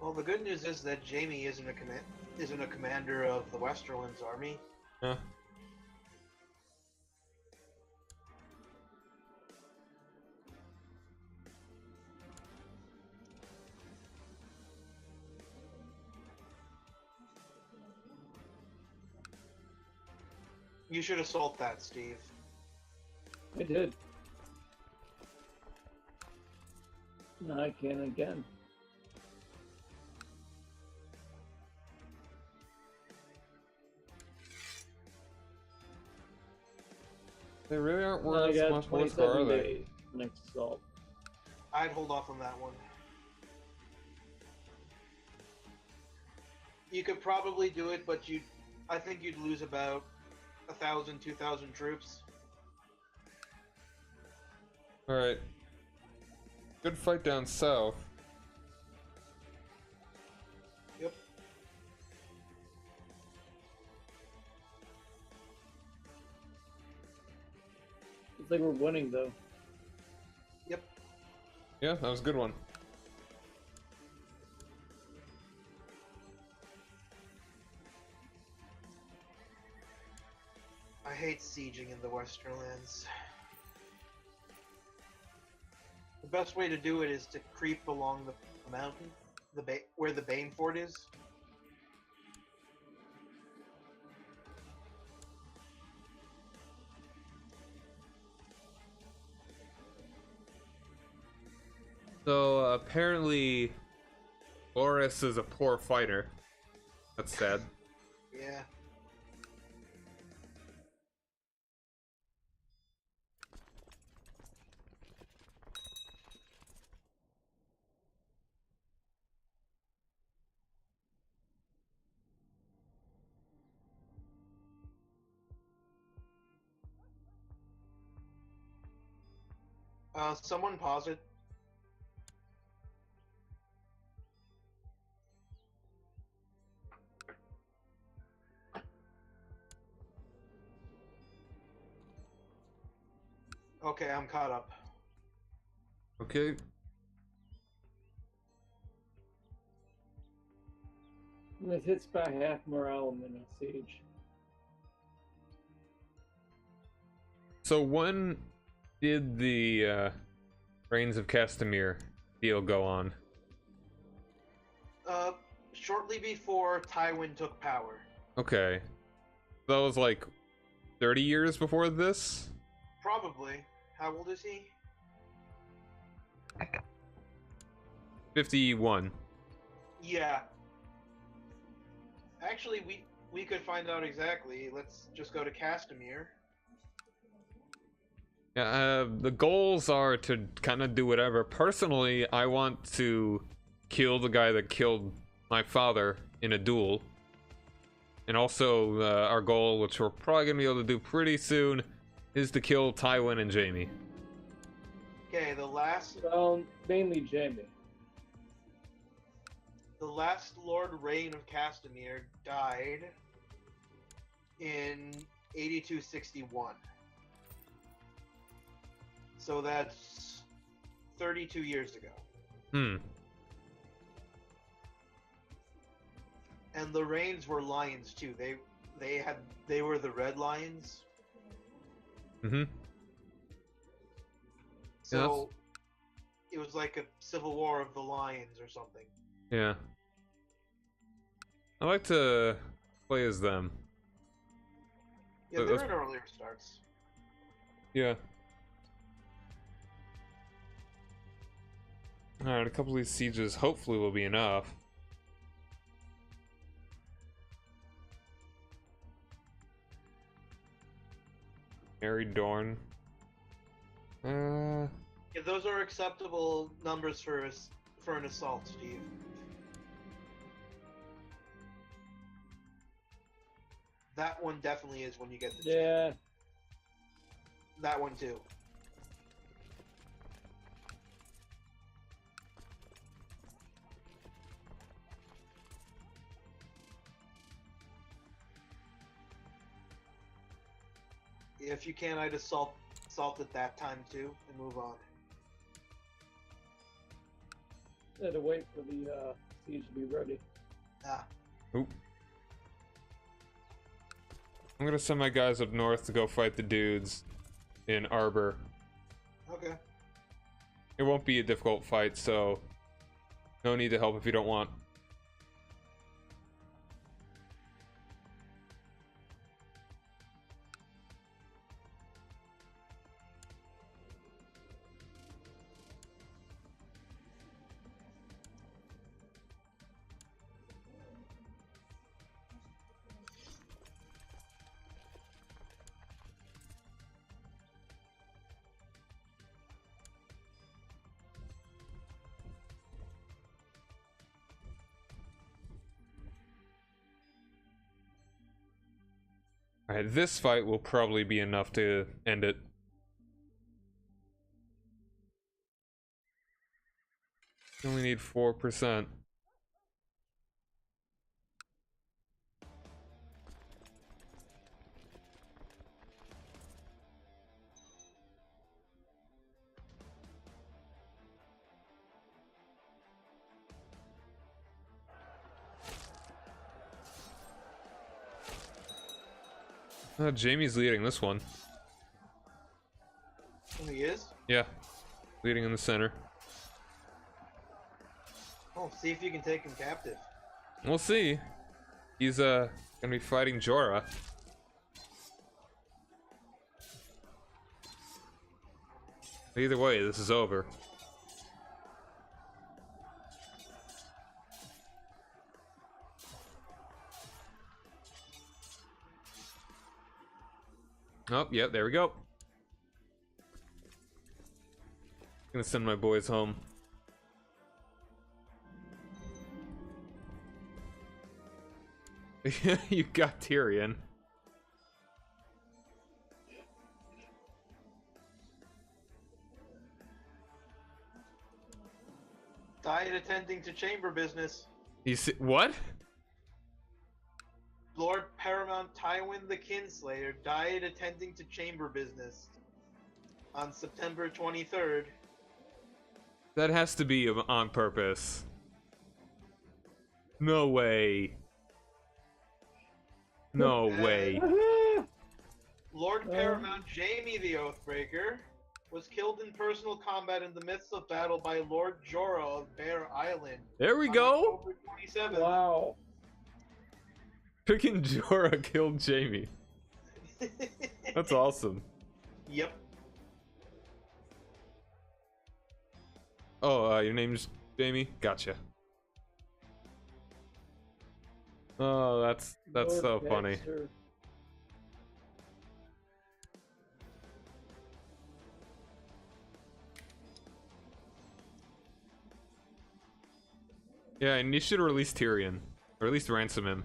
Well, the good news is that Jamie isn't a commander of the Westerlands army. Huh? You should assault that, Steve. I did. Now I can again. They really aren't Now I worth got much more, are 27 they? days next assault. I'd hold off on that one. You could probably do it, but I think you'd lose about 1,000, 2,000 troops. Alright. Good fight down south. Yep. Looks like we're winning though. Yep. Yeah, that was a good one. I hate sieging in the Westerlands. The best way to do it is to creep along the mountain, where the Bane Fort is. So apparently, Boris is a poor fighter. That's sad. Yeah. Someone pause it. Okay, I'm caught up. Okay. This hits by half morale in a siege. So when did the Reigns of Castamere deal go on? Shortly before Tywin took power. Okay. That was like 30 years before this? Probably. How old is he? 51. Yeah. Actually, we could find out exactly. Let's just go to Castamere. Yeah, the goals are to kind of do whatever. Personally, I want to kill the guy that killed my father in a duel. And also, our goal, which we're probably going to be able to do pretty soon, is to kill Tywin and Jaime. Okay, Well, mainly Jamie. the last Lord Rain of Castamere died in 8261. So that's 32 years ago. Hmm. And the Rains were lions too. They were the Red Lions. Mm-hmm. So it was like a civil war of the lions or something. Yeah. I like to play as them. Yeah, they're in earlier starts. Yeah. Alright, a couple of these sieges hopefully will be enough. Mary Dorn. Yeah, those are acceptable numbers for an assault, Steve. That one definitely is when you get the chance. Yeah. That one too. If you can, I'd assault at that time too and move on. Had to wait for the siege to be ready. Ah. Oop. I'm gonna send my guys up north to go fight the dudes in Arbor. Okay. It won't be a difficult fight, so no need to help if you don't want. Alright, this fight will probably be enough to end it. Only need 4%. Jamie's leading this one. Oh, he is? Yeah, leading in the center. Oh, see if you can take him captive. We'll see. He's gonna be fighting Jorah. Either way, this is over. Oh, yep, there we go. Gonna send my boys home. You got Tyrion. Died attending to chamber business. What? Lord Paramount Tywin the Kinslayer died attending to chamber business on September 23rd. That has to be on purpose. No way. No way. Lord Paramount Jaime the Oathbreaker was killed in personal combat in the midst of battle by Lord Jorah of Bear Island. There we on go. October 27th. Wow. Freaking Jorah killed Jaime. That's awesome. Yep. Oh, your name's Jaime? Gotcha. Oh, that's so funny. Yeah, and you should release Tyrion. Or at least ransom him.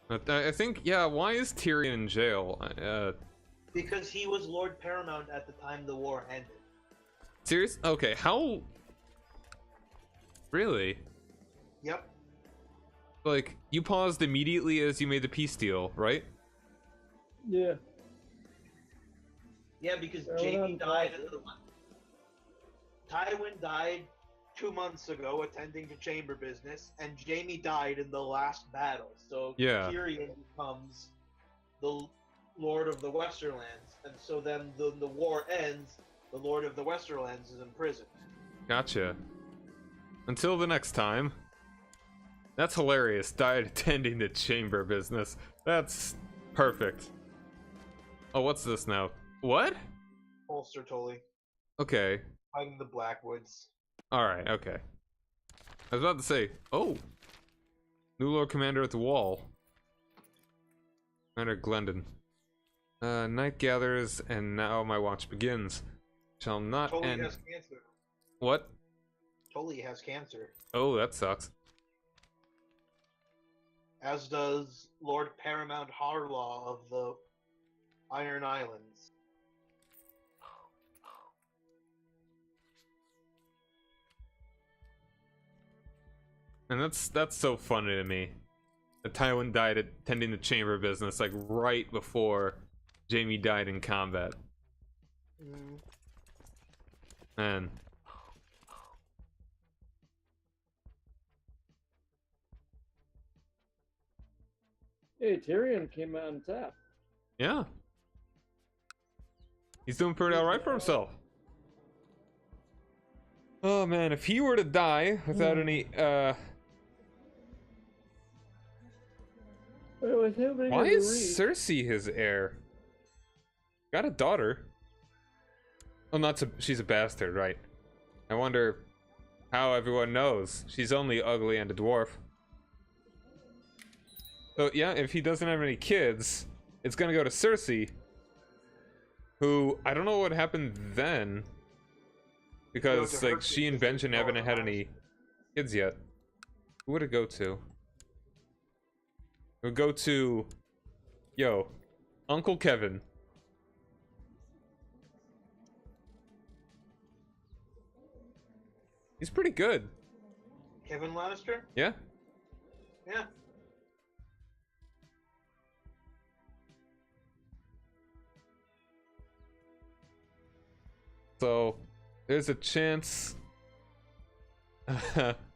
But I think, yeah, why is Tyrion in jail? Because he was Lord Paramount at the time the war ended. Serious? Okay, how? Really? Yep. Like, you paused immediately as you made the peace deal, right? Yeah. Yeah, because They're Jaime on died fire. in the... Tywin died 2 months ago attending to chamber business, and Jaime died in the last battle. So Yeah. Tyrion becomes the Lord of the Westerlands, and so then the war ends. The Lord of the Westerlands is in prison. Gotcha. Until the next time. That's hilarious. Died attending to chamber business. That's perfect. Oh, what's this now? What? Ulster Tully Okay. fighting the Blackwoods. Alright, okay. I was about to say, oh! New Lord Commander at the wall. Commander Glendon. Night gathers, and now my watch begins. Shall not Tully end. has cancer. What? Tully has cancer. Oh, that sucks. As does Lord Paramount Harlaw of the Iron Islands. And that's so funny to me. That Tywin died attending the chamber business, like right before Jaime died in combat. Mm. Man. Hey, Tyrion came out on top. Yeah. He's doing pretty alright for himself. Oh man, if he were to die without any why is Cersei his heir? Got a daughter. Oh, she's a bastard, right? I wonder how everyone knows. She's only ugly and a dwarf. So yeah, if he doesn't have any kids, it's gonna go to Cersei, who I don't know what happened then. Because, to like, Hercules she and because they Benjamin haven't follow had the any kids yet. Who would it go to? It would go to... Yo, Uncle Kevin. He's pretty good. Kevin Lannister? Yeah? Yeah. So, there's a chance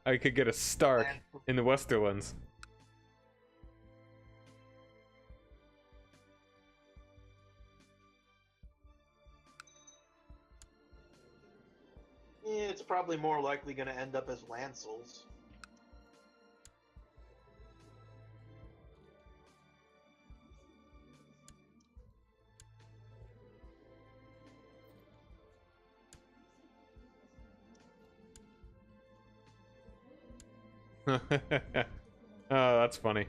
I could get a Stark in the Westerlands. Yeah, it's probably more likely going to end up as Lancels. Oh, that's funny.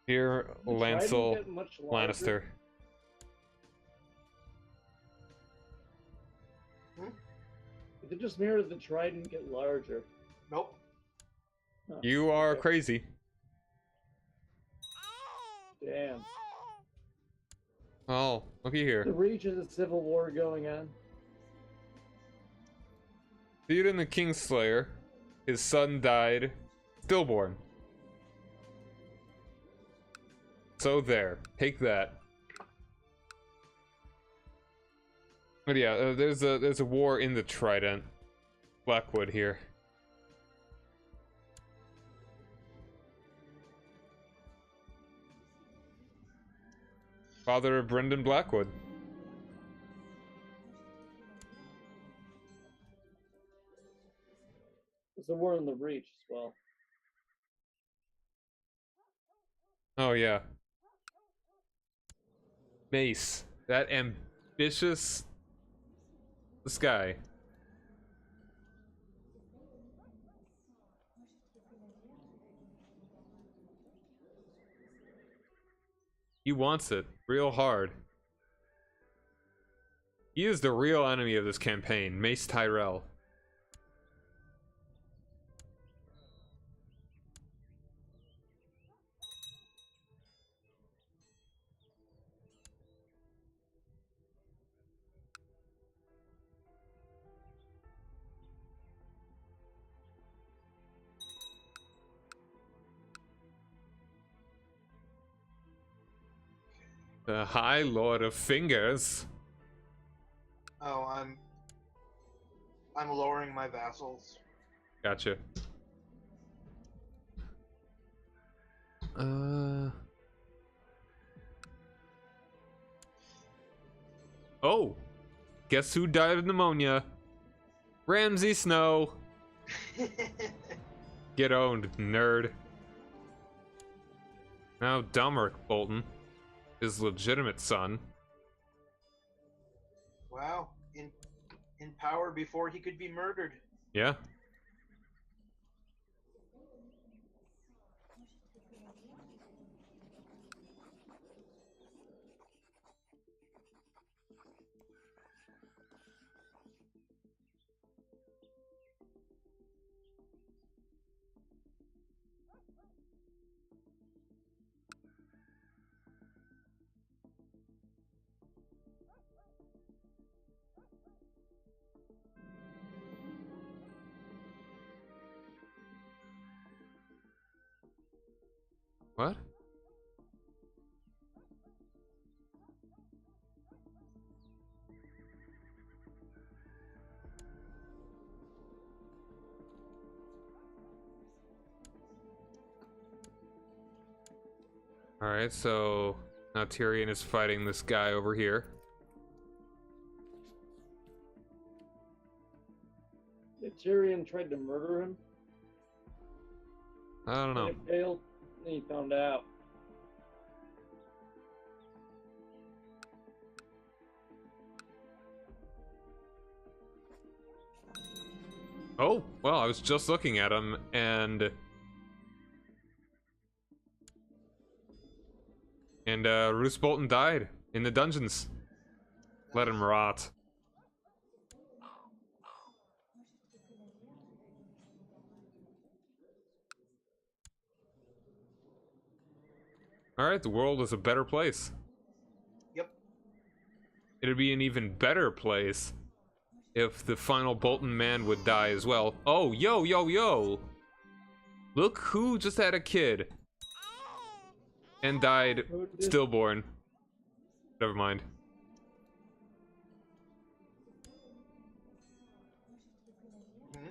Here, Lancel Lannister. Did it just mirror the trident get larger? Nope. Huh. You are Okay. crazy. Damn. Oh, looky here. The reach of the civil war going on. Theoden the Kingslayer, his son died stillborn. So there, take that. But yeah, there's a war in the Trident, Blackwood here. Father of Brendan Blackwood. There's a war in the reach as well. Oh yeah. Mace, that ambitious guy. He wants it real hard. He is the real enemy of this campaign, Mace Tyrell. The High Lord of Fingers. Oh, I'm lowering my vassals. Gotcha. Oh, guess who died of pneumonia? Ramsay Snow. Get owned, nerd. Now Domeric Bolton, his legitimate son. Wow, in power before he could be murdered. Yeah. What? Alright, so now Tyrion is fighting this guy over here. Yeah, Tyrion tried to murder him. I don't know. And it failed. Then he found out. Oh, well, I was just looking at him, and Roose Bolton died in the dungeons. Let him rot. Alright, the world is a better place. Yep. It'd be an even better place if the final Bolton man would die as well. Oh, yo, yo, yo! Look who just had a kid. And died stillborn. Never mind.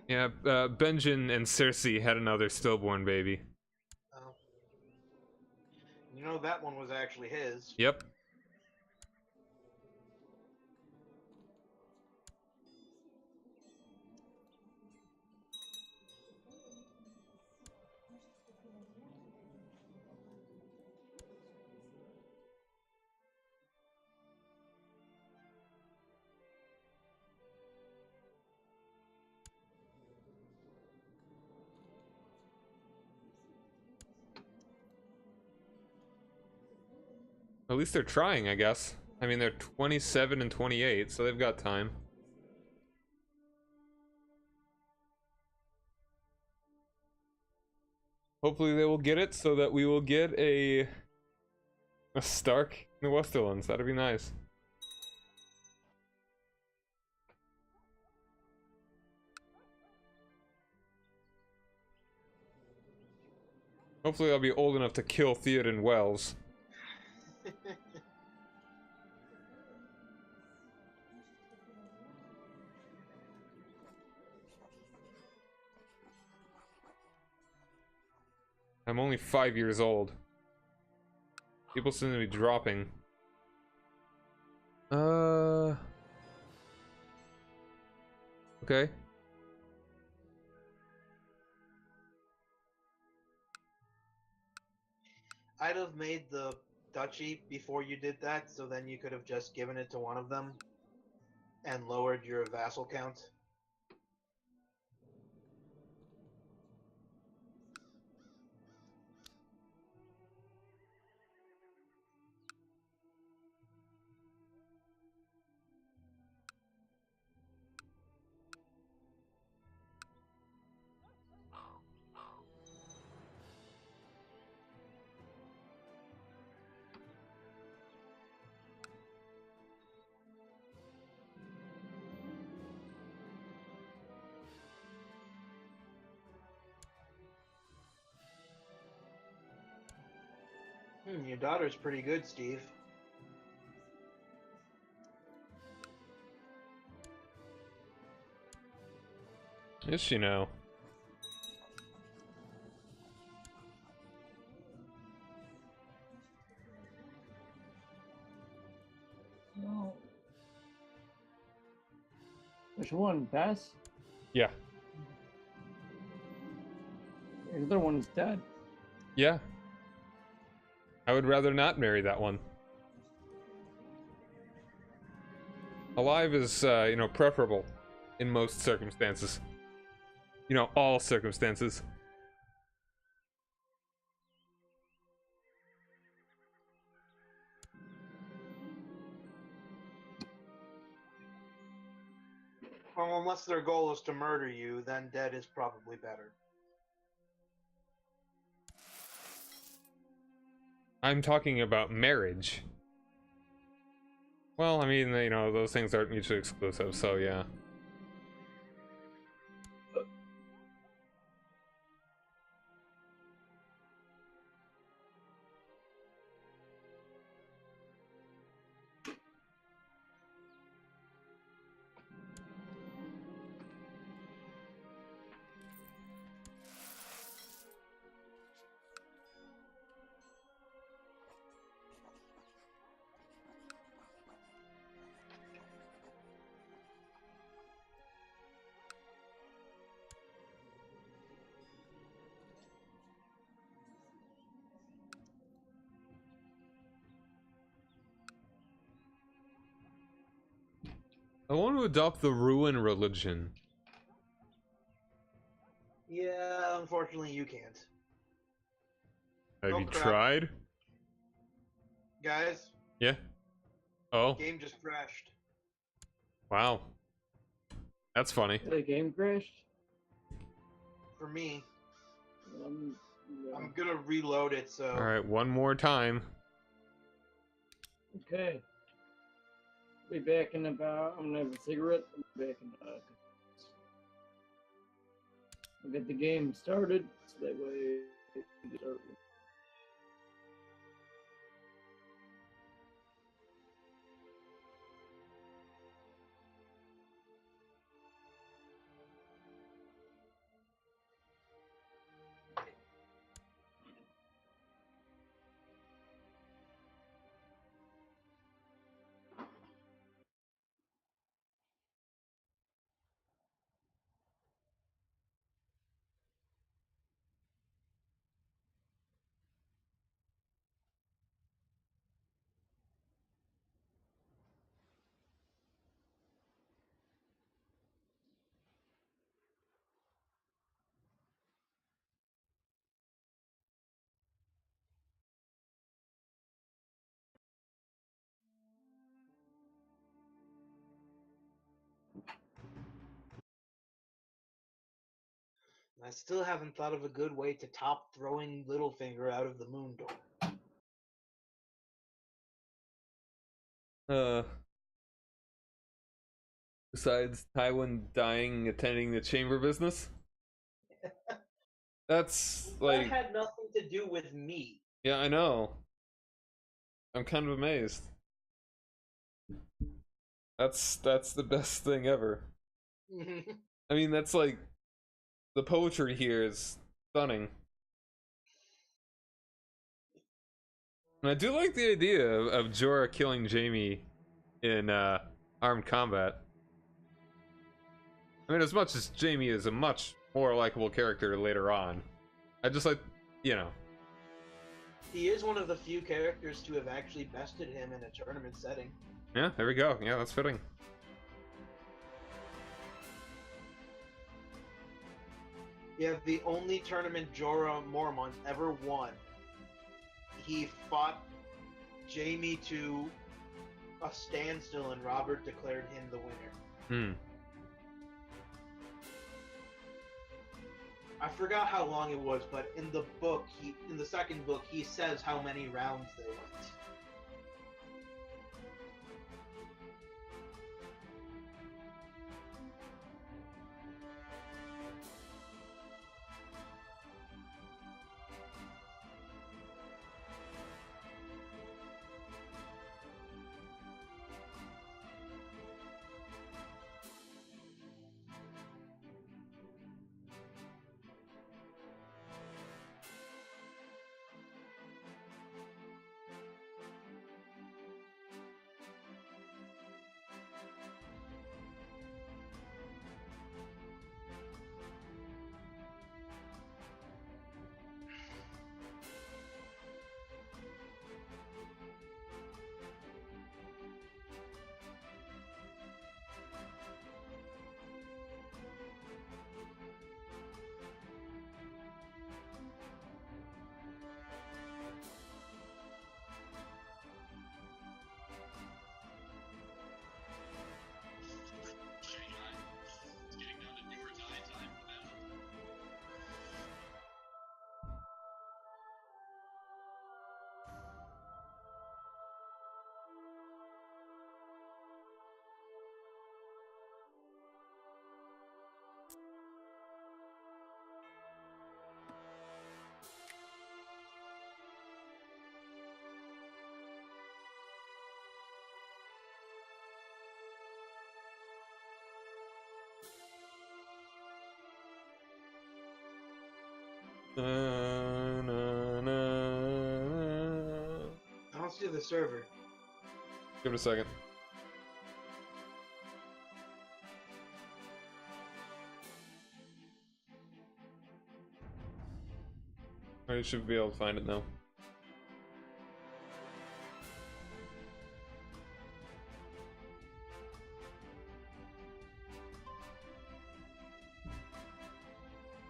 Yeah, Benjen and Cersei had another stillborn baby. Oh. You know that one was actually his. Yep. At least they're trying, I guess. I mean, they're 27 and 28, so they've got time. Hopefully they will get it so that we will get a Stark in the Westerlands. That'd be nice. Hopefully I'll be old enough to kill Theoden Wells. I'm only 5 years old. People seem to be dropping. Okay. I'd have made the duchy before you did that, so then you could have just given it to one of them and lowered your vassal count. Your daughter's pretty good, Steve. Is she now? No. Which one? Bess? Yeah. The other one's dead. Yeah. I would rather not marry that one. Alive is, you know, preferable in most circumstances. You know, all circumstances. Well, unless their goal is to murder you, then dead is probably better. I'm talking about marriage. Well, I mean, you know, those things aren't mutually exclusive, so yeah. I want to adopt the Ruin religion. Yeah, unfortunately you can't. Have Oh, you crap. tried? Guys, Yeah. Oh. game just crashed. Wow. That's funny. The game crashed. For me, Yeah. I'm gonna reload it. So Alright, one more time. Okay. Be back in about. I'm gonna have a cigarette. I'll be back in. I'll get the game started so that way we can start. I still haven't thought of a good way to top throwing Littlefinger out of the moon door. Besides Tywin dying attending the chamber business? That's That like, had nothing to do with me. yeah, I know. I'm kind of amazed. That's the best thing ever. I mean, that's like, the poetry here is stunning. And I do like the idea of Jorah killing Jaime in armed combat. I mean, as much as Jaime is a much more likable character later on, I just like, you know. He is one of the few characters to have actually bested him in a tournament setting. Yeah, there we go. Yeah, that's fitting. Yeah, the only tournament Jorah Mormont ever won. He fought Jaime to a standstill, and Robert declared him the winner. Hmm. I forgot how long it was, but in the book, in the second book, he says how many rounds they went. I don't see the server. Give it a second. I should be able to find it now.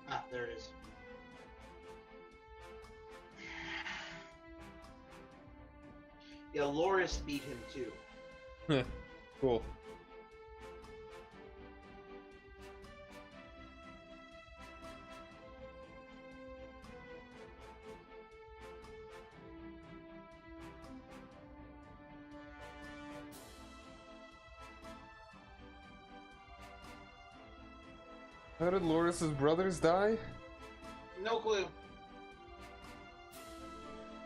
Ah, there it is. Yeah, Loris beat him too. Cool. How did Loris's brothers die? No clue.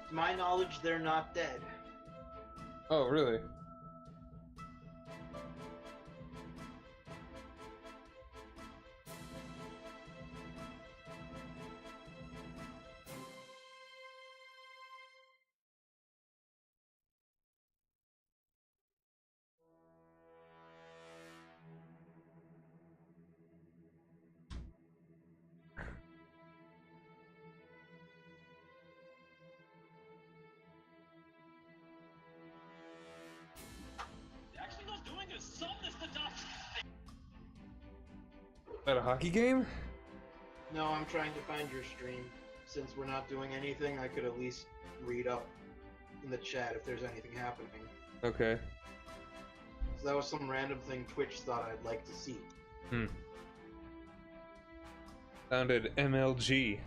To my knowledge, they're not dead. Oh, really? Actually, not doing is some this to dust. Is that a hockey game? No, I'm trying to find your stream. Since we're not doing anything, I could at least read up in the chat if there's anything happening. Okay. So that was some random thing Twitch thought I'd like to see. Founded MLG.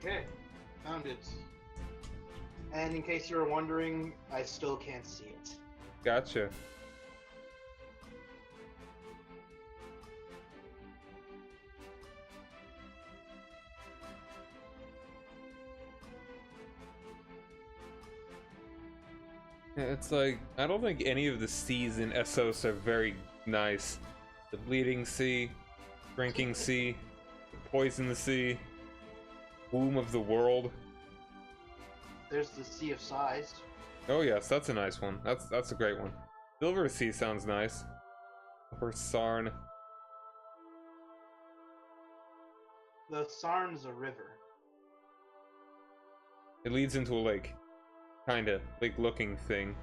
Okay, found it. And in case you were wondering, I still can't see it. Gotcha. Yeah, it's like, I don't think any of the C's in Essos are very nice. The Bleeding Sea, Drinking Sea, the Poison Sea, Womb of the World. There's the Sea of Sighs. Oh yes, that's a nice one. That's a great one. Silver Sea sounds nice. Or Sarn. The Sarn's a river. It leads into a lake. Kinda lake-looking thing.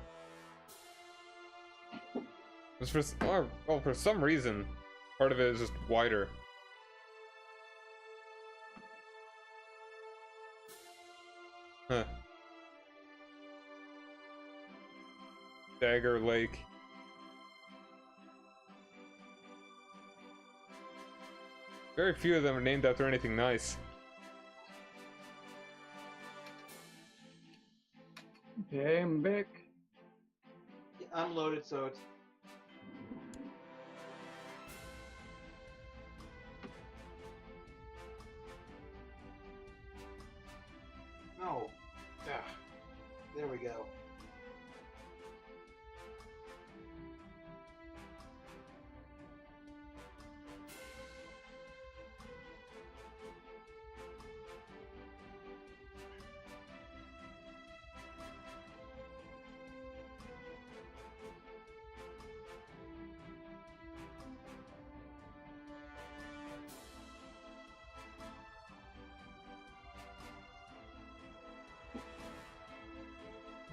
Just for some reason, part of it is just wider. Huh. Dagger Lake. Very few of them are named after anything nice. Okay, I'm back. I'm loaded, so it's... No. Ugh. There we go.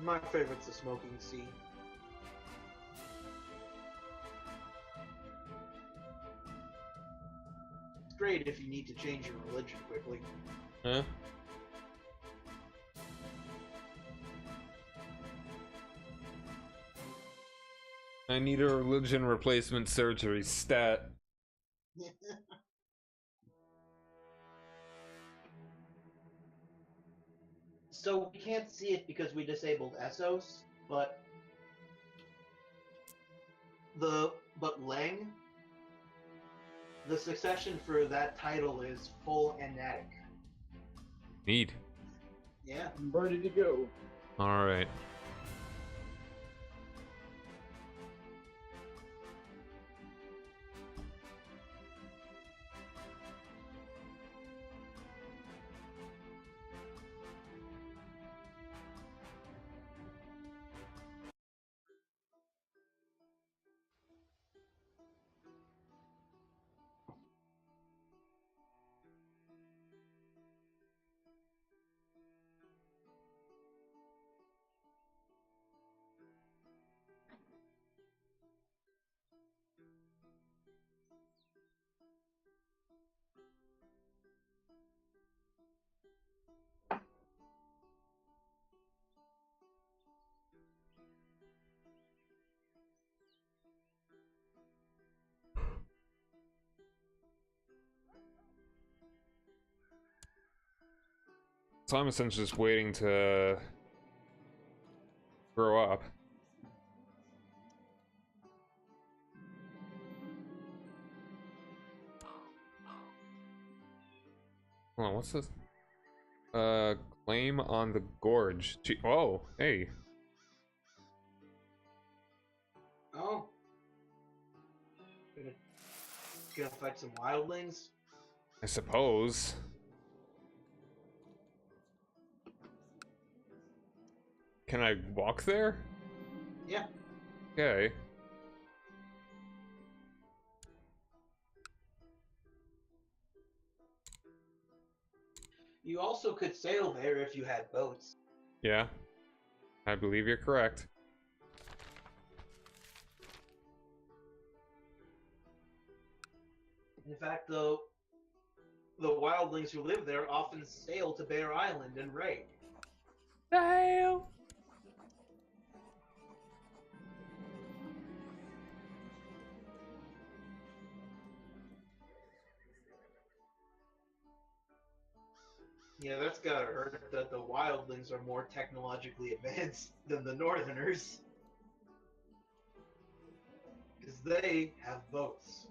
My favorite's the Smoking Sea. It's great if you need to change your religion quickly. Huh? I need a religion replacement surgery stat. So we can't see it because we disabled Essos, but Leng, the succession for that title is full Enatic. Neat. Yeah. I'm ready to go. Alright. Simon's just waiting to grow up. Hold on, what's this? Claim on the gorge. Oh, hey. Oh. Gonna fight some wildlings? I suppose. Can I walk there? Yeah. Okay. You also could sail there if you had boats. Yeah. I believe you're correct. In fact, the wildlings who live there often sail to Bear Island and raid. Sail! Yeah, that's gotta hurt that the wildlings are more technologically advanced than the northerners. Because they have boats.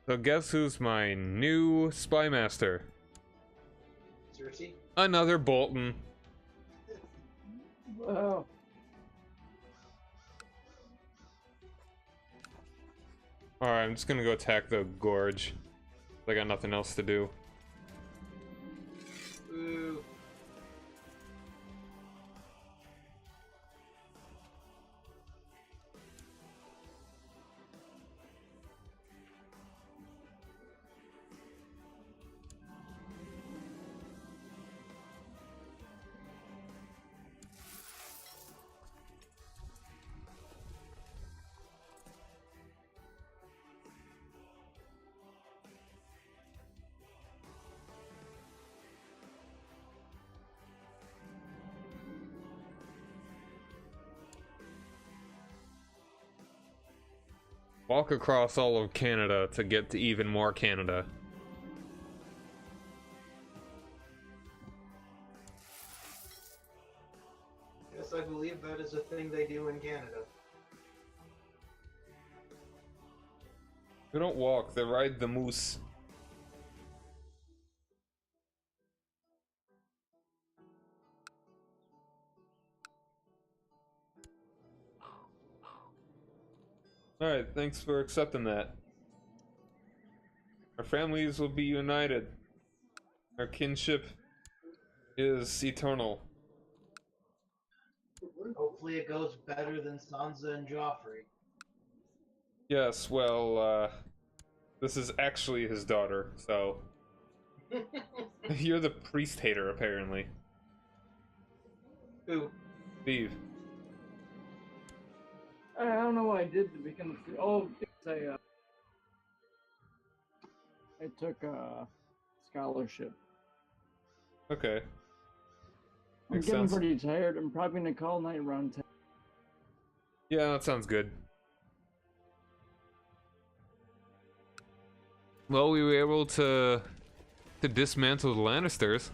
So guess who's my new spy master? Cersei? Another Bolton. Wow. Alright, I'm just gonna go attack the gorge. I got nothing else to do. Ooh. Walk across all of Canada to get to even more Canada. Yes, I believe that is a thing they do in Canada. They don't walk, they ride the moose. Alright, thanks for accepting that. Our families will be united. Our kinship is eternal. Hopefully it goes better than Sansa and Joffrey. Yes, well, this is actually his daughter, so... You're the priest hater, apparently. Who? Steve. I don't know what I did to become a. Oh, I took a scholarship. Okay. I'm Makes getting sense. pretty tired. I'm probably gonna call night around 10. Yeah, that sounds good. Well, we were able to dismantle the Lannisters.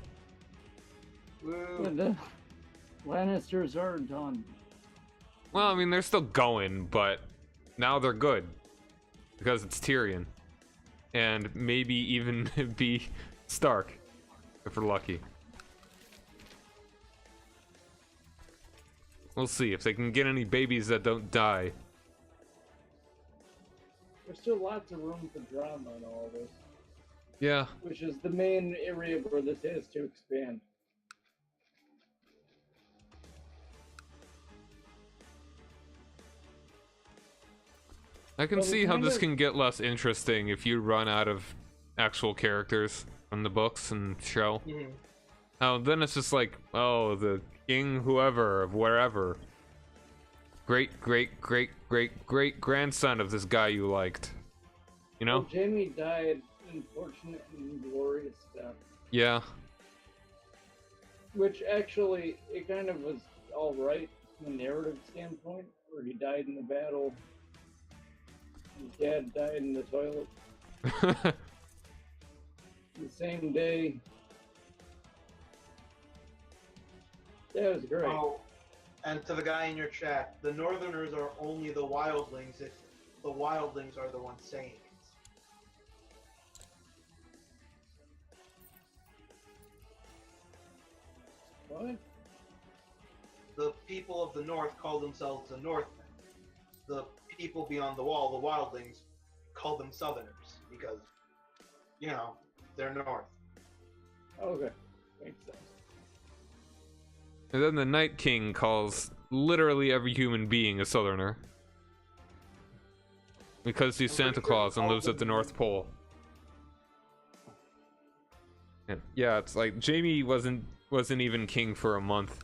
Woo. But the Lannisters are done. Well, I mean, they're still going, but now they're good. Because it's Tyrion. And maybe even be Stark, if we're lucky. We'll see if they can get any babies that don't die. There's still lots of room for drama in all this, Yeah. which is the main area where this is to expand. I can Well, see how kind this of- can get less interesting if you run out of actual characters from the books and show. Mhm. Oh, then it's just like, oh, the king whoever of wherever. Great grandson of this guy you liked. You know? Well, Jamie died an unfortunate and glorious death. Yeah. Which actually, it kind of was alright from a narrative standpoint, where he died in the battle. His dad died in the toilet the same day. That was great. Oh, and to the guy in your chat, the Northerners are only the wildlings if the wildlings are the ones saying it. What? The people of the North call themselves the Northmen. The people beyond the wall, the wildlings, call them Southerners because, you know, they're North. Okay. Makes sense. And then the Night King calls literally every human being a Southerner. Because he's Santa Claus and lives at the North Pole. And yeah, it's like Jamie wasn't even king for a month.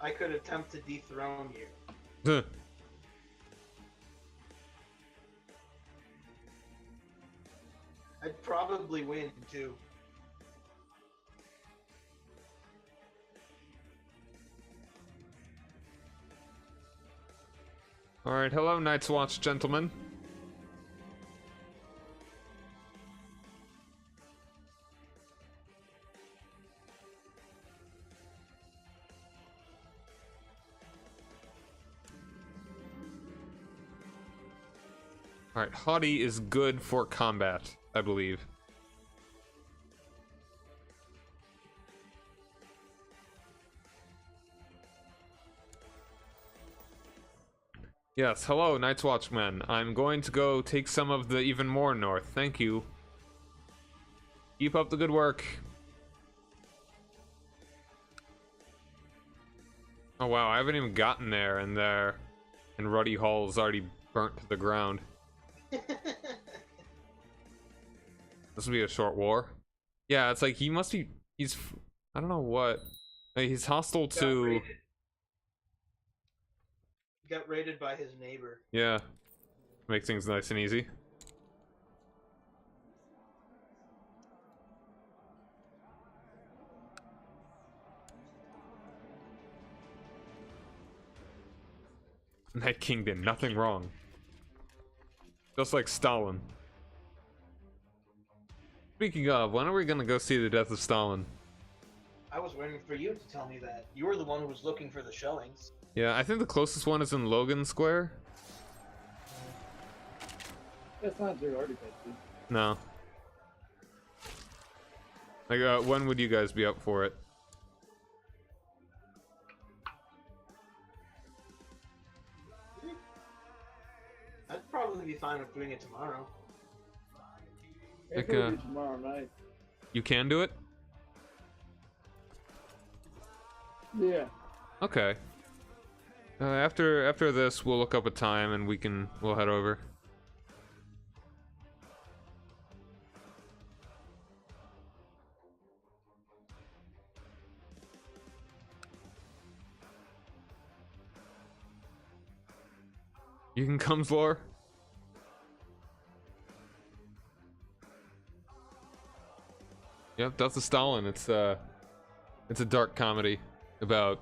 I could attempt to dethrone you. Huh. I'd probably win too. Alright, hello Night's Watch gentlemen. Alright, Haughty is good for combat, I believe. Yes, hello, Night's Watchmen. I'm going to go take some of the even more north. Thank you. Keep up the good work. Oh wow, I haven't even gotten there, and Ruddy Hall's already burnt to the ground. This will be a short war. Yeah, it's like he's I don't know what. Like, he's hostile to. Got raided by his neighbor. Yeah, make things nice and easy. Night King did nothing wrong. Just like Stalin. Speaking of, when are we gonna go see the death of Stalin? I was waiting for you to tell me that. You were the one who was looking for the showings. Yeah, I think the closest one is in Logan Square. That's not too hard to get to. No. Like, when would you guys be up for it? I'd probably be fine with doing it tomorrow. It Like, could be tomorrow night. You can do it? Yeah. Okay. After this, we'll look up a time and we'll head over. You can come, Zlor. Yep, Death of Stalin. It's a dark comedy about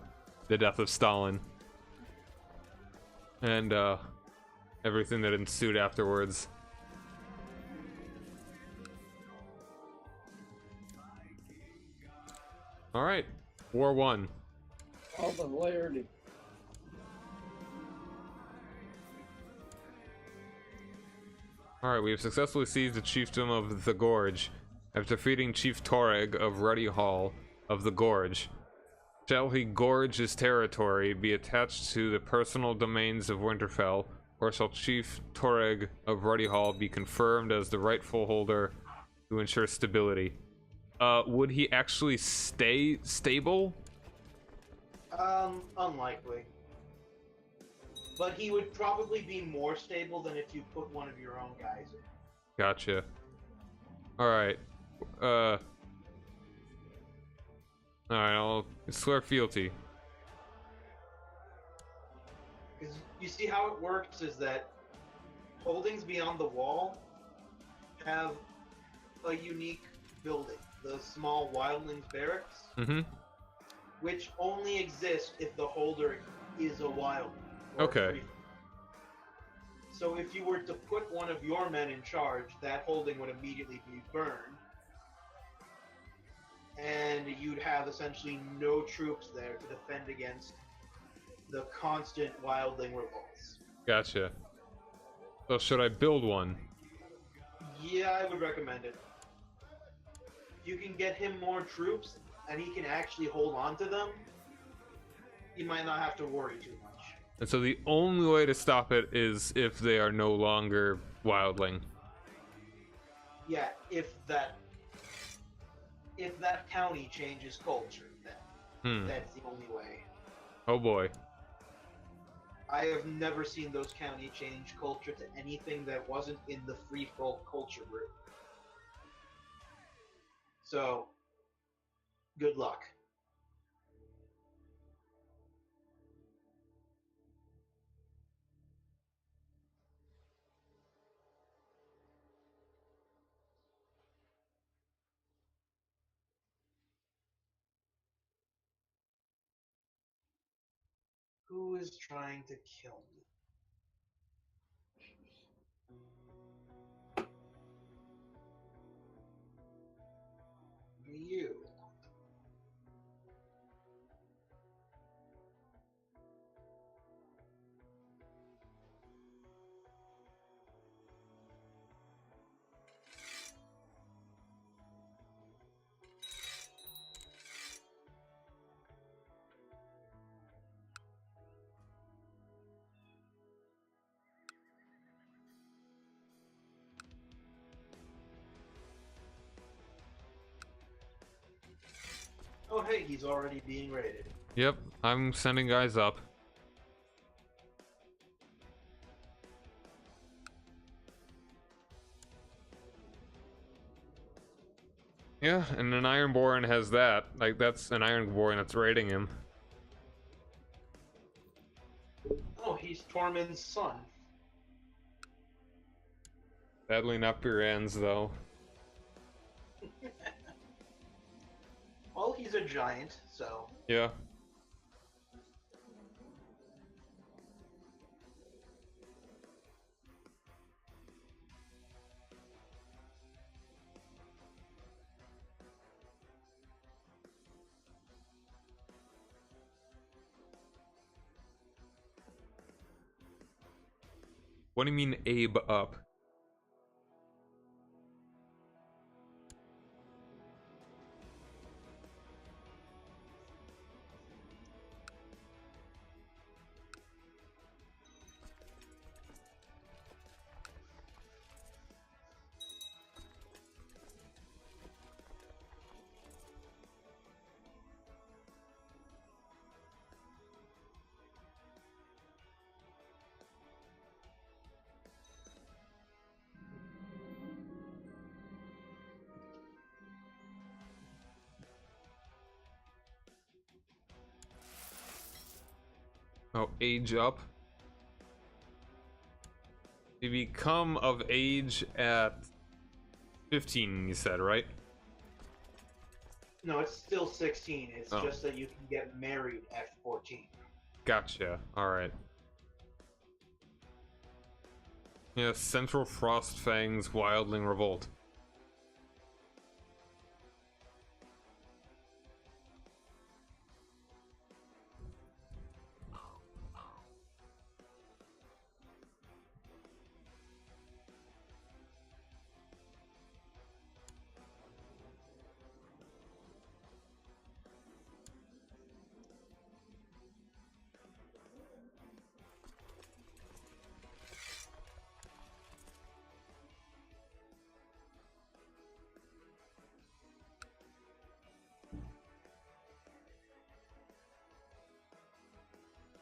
the death of Stalin and everything that ensued afterwards. All right, War 1. All the hilarity. All right, we have successfully seized the chiefdom of the Gorge. After defeating Chief Toreg of Ruddy Hall of the Gorge, shall he gorge his territory be attached to the personal domains of Winterfell, or shall Chief Toreg of Ruddy Hall be confirmed as the rightful holder to ensure stability? Would he actually stay stable? Unlikely. But he would probably be more stable than if you put one of your own guys in. Gotcha. Alright. Alright, I'll swear fealty. Because you see how it works is that holdings beyond the wall have a unique building, the small wildlings barracks, Mm-hmm. which only exist if the holder is a wildling. Or Okay. free. So if you were to put one of your men in charge, that holding would immediately be burned, and you'd have essentially no troops there to defend against the constant wildling revolts. Gotcha. So should I build one? Yeah, I would recommend it. If you can get him more troops, and he can actually hold on to them, you might not have to worry too much. And so the only way to stop it is if they are no longer wildling. Yeah, if that county changes culture, then that's the only way. Oh boy. I have never seen those county change culture to anything that wasn't in the free folk culture group. So, good luck. Who is trying to kill me? You. Oh hey, he's already being raided. Yep, I'm sending guys up. Yeah, and an Ironborn has that. Like, that's an Ironborn that's raiding him. Oh, he's Tormund's son. Sadly not Piran's, though. Well, he's a giant, so... Yeah. What do you mean, Abe up? Oh, age up. You become of age at 15, you said, right? No, it's still 16. It's Oh. just that you can get married at 14. Gotcha. Alright. Yeah, Central Frostfang's Wildling Revolt.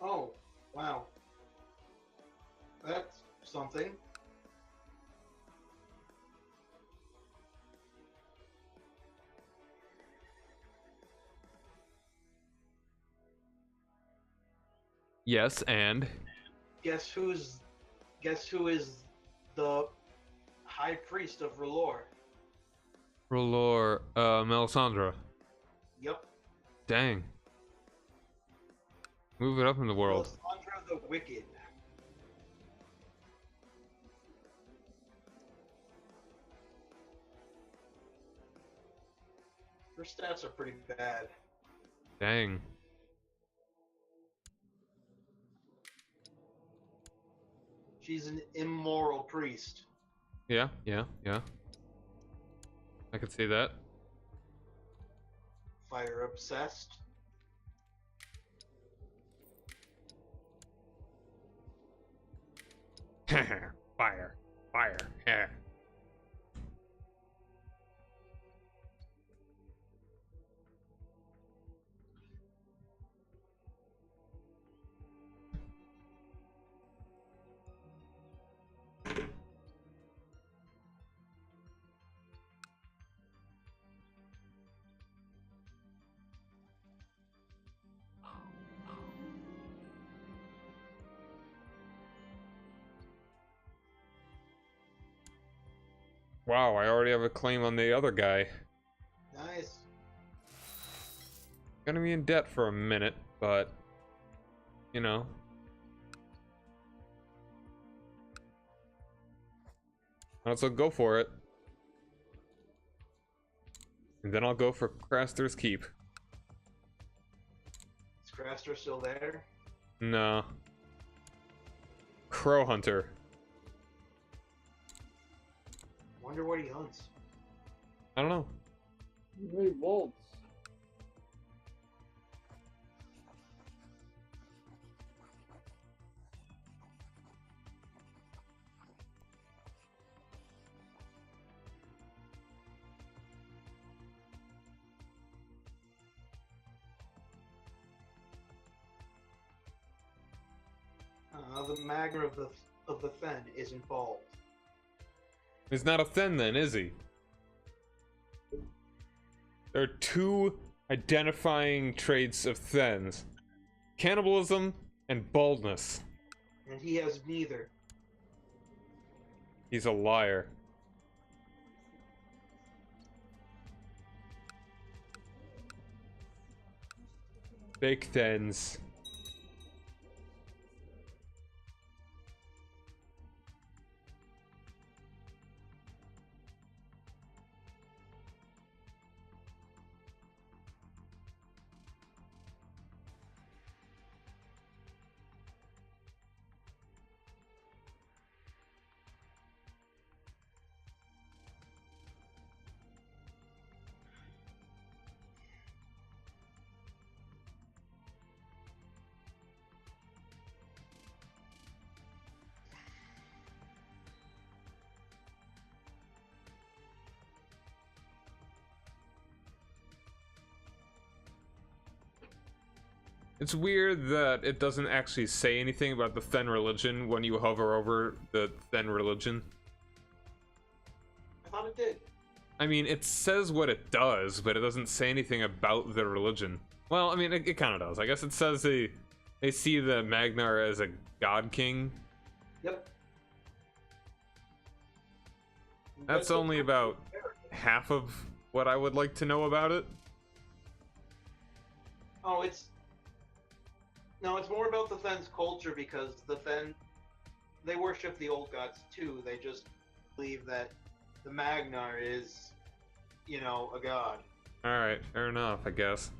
Oh, wow. That's something. Yes, and Guess who is the High Priest of R'hllor? R'hllor, Melisandre. Yep. Dang. Move it up in the world. Melisandre the Wicked. Her stats are pretty bad. Dang. She's an immoral priest. Yeah. I could see that. Fire obsessed. Fire. Yeah. Wow, I already have a claim on the other guy. Nice. Gonna be in debt for a minute, but you know. I'll go for it. And then I'll go for Craster's Keep. Is Craster still there? No. Crow Hunter. Wonder what he hunts. I don't know. Hey, wolves. The Magna of the Fen isn't bald. He's not a Then then, is he? There are two identifying traits of Thens. Cannibalism and baldness. And he has neither. He's a liar. Fake Thens. It's weird that it doesn't actually say anything about the Then religion when you hover over the Then religion. I thought it did. I mean, it says what it does, but it doesn't say anything about the religion. Well, I mean, it kind of does. I guess it says they see the Magnar as a god king. Yep. That's only about half of what I would like to know about it. Oh, it's more about the Fen's culture because the Fen, they worship the old gods too. They just believe that the Magnar is, a god. Alright, fair enough, I guess.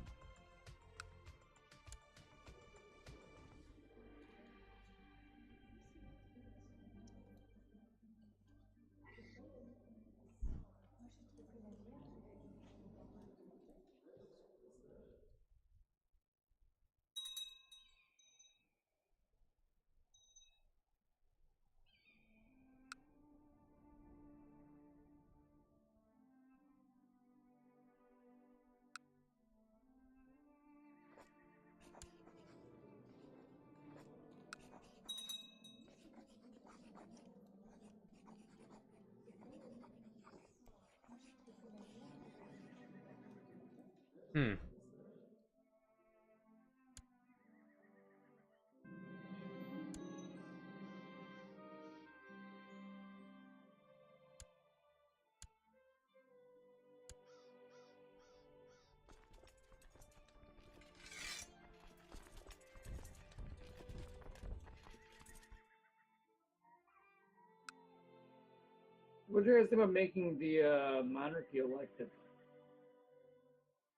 What do you guys think about making the monarchy elected?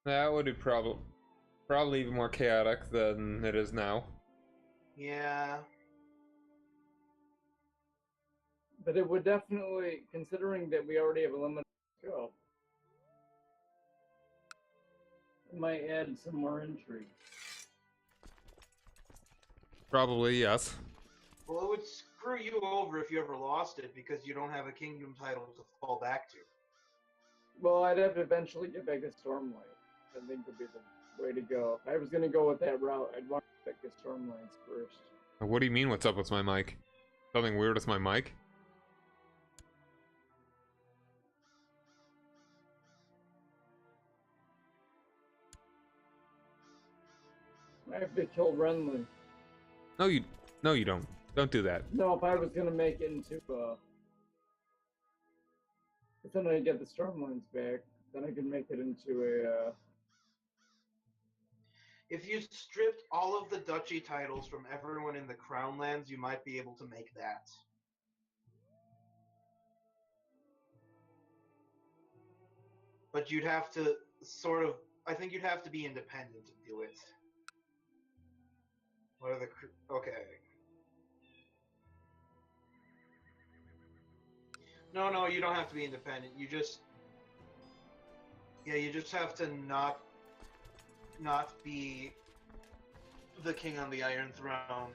That would be probably even more chaotic than it is now. Yeah. But it would definitely, considering that we already have a limited scope, it might add some more intrigue. Probably, yes. Well, it would screw you over if you ever lost it because you don't have a kingdom title to fall back to. Well, I'd have to eventually get back to Stormlight. I think would be the way to go. If I was going to go with that route, I'd want to get back to Stormlights first. What do you mean, what's up with my mic? Something weird with my mic? I have to kill Renly. No, you don't. Don't do that. No, if I was going to make it into if then I get the Stormlands back, then I can make it into a If you stripped all of the duchy titles from everyone in the Crown Lands, you might be able to make that. But you'd have to sort of... I think you'd have to be independent to do it. What are the... Okay. No, you don't have to be independent. You just... Yeah, you just have to not be the king on the Iron Throne.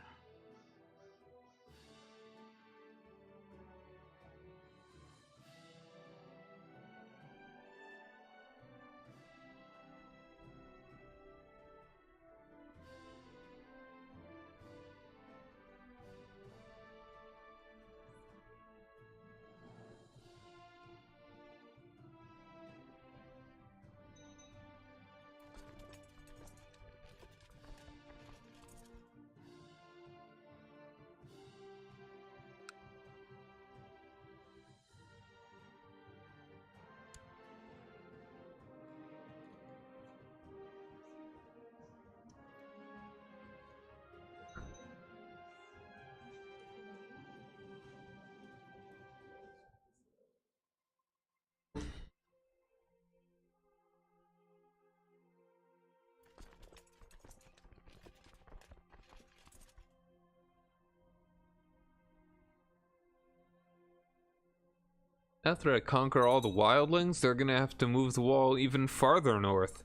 After I conquer all the wildlings, they're gonna have to move the wall even farther north.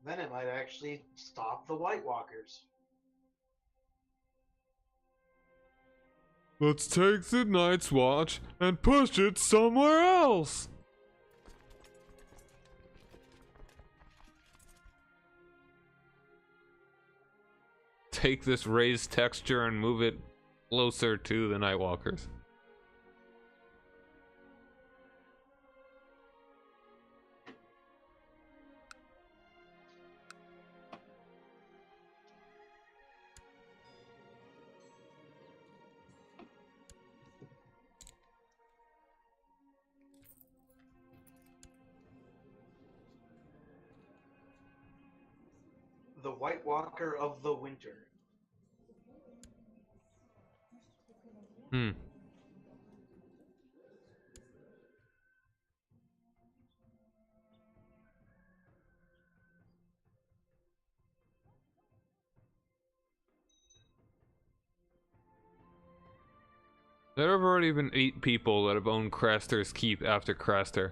Then it might actually stop the White Walkers. Let's take the Night's Watch and push it somewhere else! Take this raised texture and move it closer to the Nightwalkers. The White Walker of the Winter. There have already been 8 people that have owned Craster's Keep after Craster.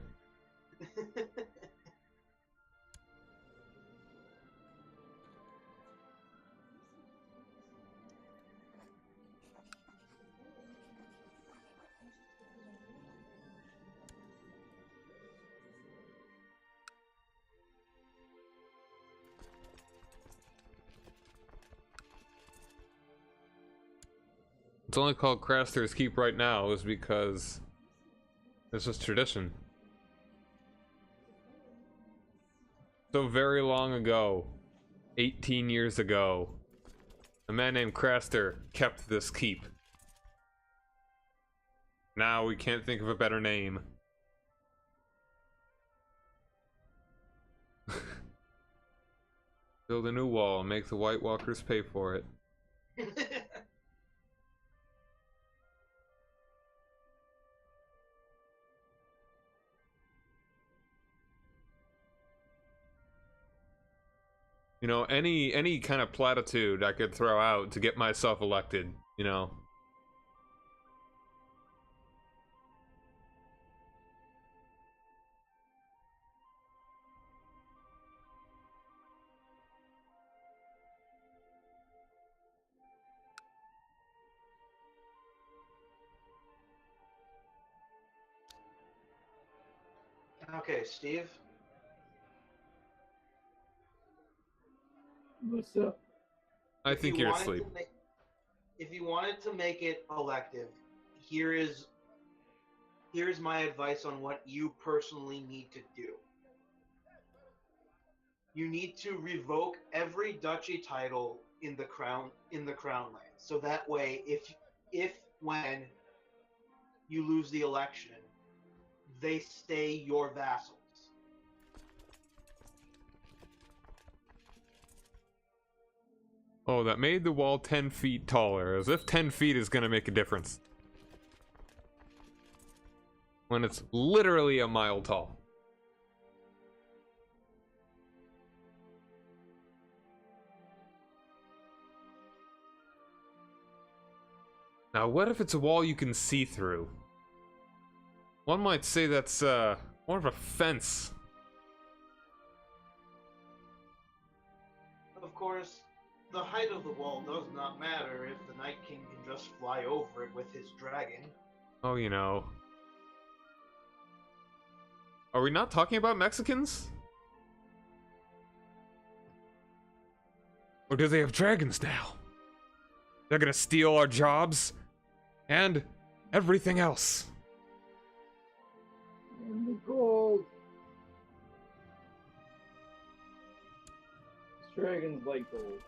It's only called Craster's Keep right now is because it's just tradition. So very long ago, 18 years ago, a man named Craster kept this keep. Now we can't think of a better name. Build a new wall and make the White Walkers pay for it. You know, any kind of platitude I could throw out to get myself elected, you know. Okay, Steve. What's up? I If think you you're wanted asleep. to make, if you wanted to make it elective, here is my advice on what you personally need to do. You need to revoke every duchy title in the crown land. So that way, if when you lose the election, they stay your vassals. Oh, that made the wall 10 feet taller, as if 10 feet is gonna make a difference. When it's literally a mile tall. Now, what if it's a wall you can see through? One might say that's, more of a fence. Of course, the height of the wall does not matter if the Night King can just fly over it with his dragon. Oh, you know. Are we not talking about Mexicans? Or do they have dragons now? They're gonna steal our jobs and everything else. In the gold. These dragons like gold.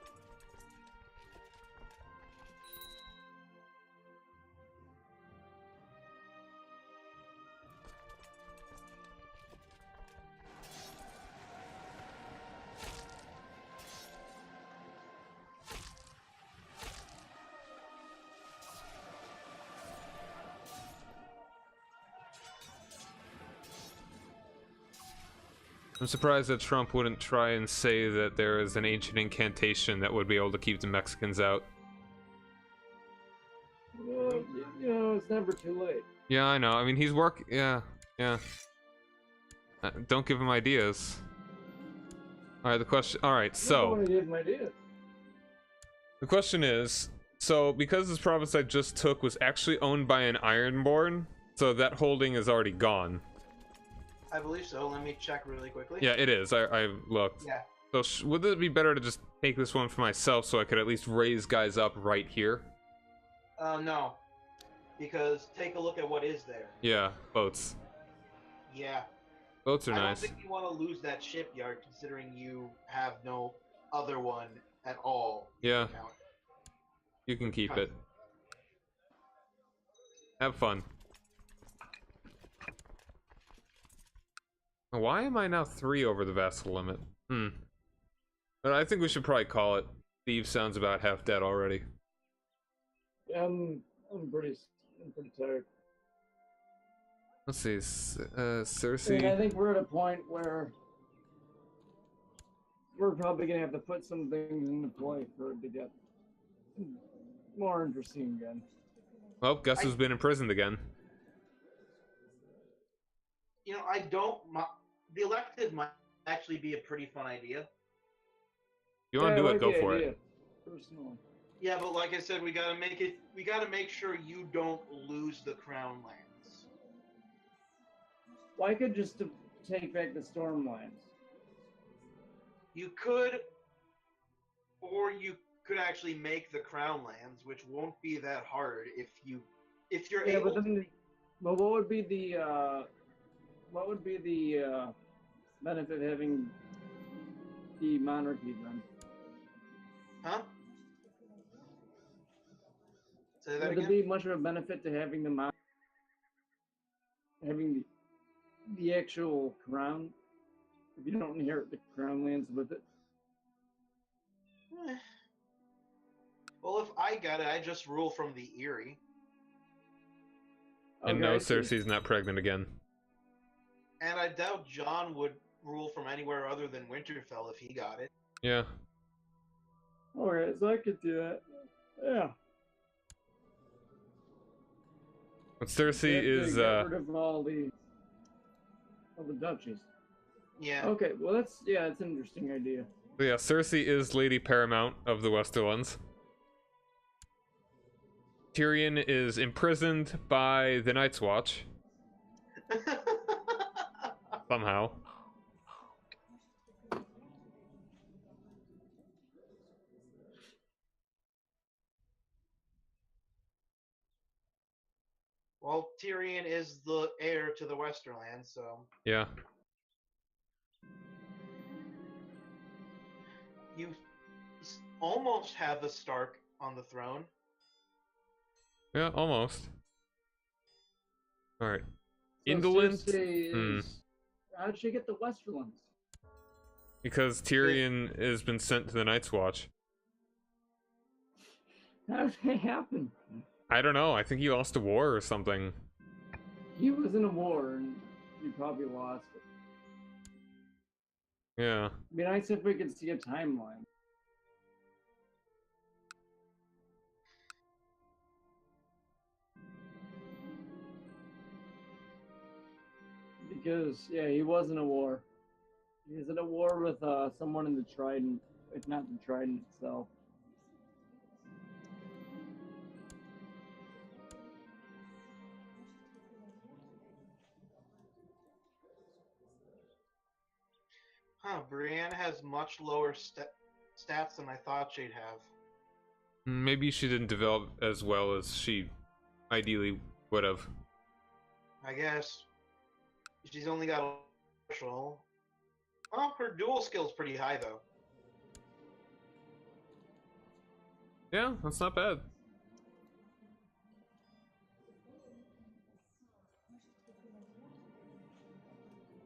I'm surprised that Trump wouldn't try and say that there is an ancient incantation that would be able to keep the Mexicans out. You know, it's never too late. Yeah, I know. I mean, he's yeah. Don't give him ideas. Alright, alright, I so... want to give him ideas. The question is, so because this province I just took was actually owned by an Ironborn, so that holding is already gone. I believe so. Let me check really quickly. Yeah, it is. I looked. Yeah. So would it be better to just take this one for myself so I could at least raise guys up right here? No. Because take a look at what is there. Yeah, boats. Yeah. Boats are I don't nice. think you want to lose that shipyard considering you have no other one at all. Yeah. You can keep it. Have fun. Why am I now 3 over the vassal limit? But I think we should probably call it. Steve sounds about half dead already. Yeah, I'm pretty tired. Let's see, Cersei. And I think we're at a point where we're probably gonna have to put some things into play for it to get more interesting again. Well, guess who's been imprisoned again? You know, the elected might actually be a pretty fun idea. You want to do I it? like Go the for idea, it. personally. Yeah, but like I said, we gotta make sure you don't lose the crown lands. Well, I could just take back the Stormlands. You could, or you could actually make the crown lands, which won't be that hard if you're Yeah, able. but what would be the benefit of having the monarchy then? Huh? Say that Would again. there be much of a benefit to having having the actual crown if you don't inherit the crown lands with it? Eh. Well, if I got it, I just rule from the Erie. And Okay, no, I see. Cersei's not pregnant again. And I doubt John would rule from anywhere other than Winterfell if he got it. Yeah. Alright, so I could do that. Yeah. But Cersei Get is rid of all the duchies. Yeah. Okay, well that's an interesting idea. yeah, Cersei is Lady Paramount of the Westerlands. Tyrion is imprisoned by the Night's Watch somehow. Well, Tyrion is the heir to the Westerlands, so Yeah. you almost have the Stark on the throne. Yeah, almost. All right. So Indolent. Cersei is... How'd she get the Westerlands? Because Tyrion has been sent to the Night's Watch. How did that happen? I don't know. I think he lost a war or something. He was in a war and he probably lost it. Yeah. It'd be nice if we could see a timeline. Because, yeah, he was in a war. He was in a war with someone in the Trident, if not the Trident itself. Huh, Brienne has much lower stats than I thought she'd have. Maybe she didn't develop as well as she ideally would have. I guess. She's only got a special. Oh, her dual skill's pretty high, though. Yeah, that's not bad.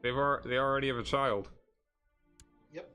They already have a child. Yep.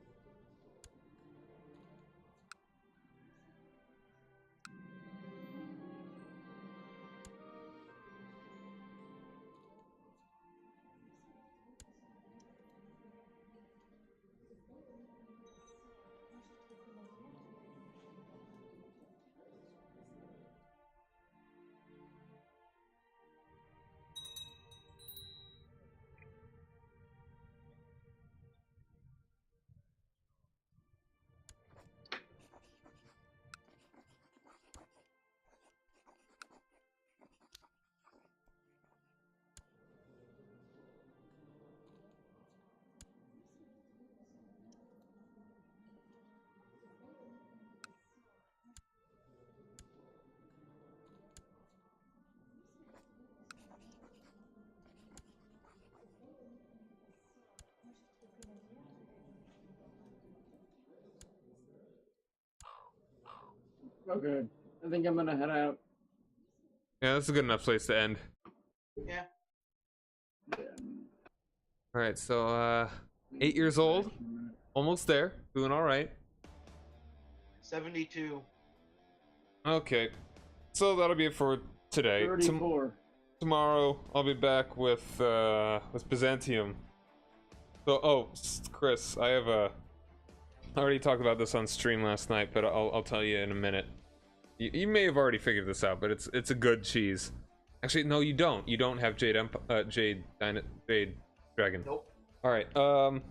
Okay, I think I'm gonna head out. Yeah, that's a good enough place to end. Yeah. All right, so 8 years old, almost there, doing all right. 72. Okay, so that'll be it for today. 34. Tomorrow I'll be back with Byzantium. So, Chris, I already talked about this on stream last night, but I'll tell you in a minute. You may have already figured this out, but it's a good cheese. Actually, no, you don't. You don't have Jade Dragon. Nope. All right. So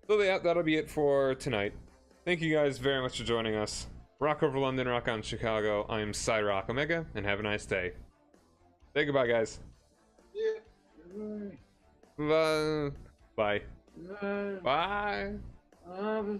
yeah, that'll be it for tonight. Thank you guys very much for joining us. Rock over London, rock on Chicago. I'm Cyrock Omega, and have a nice day. Say goodbye, guys. Yeah. Bye. Bye. Bye. Bye. Bye.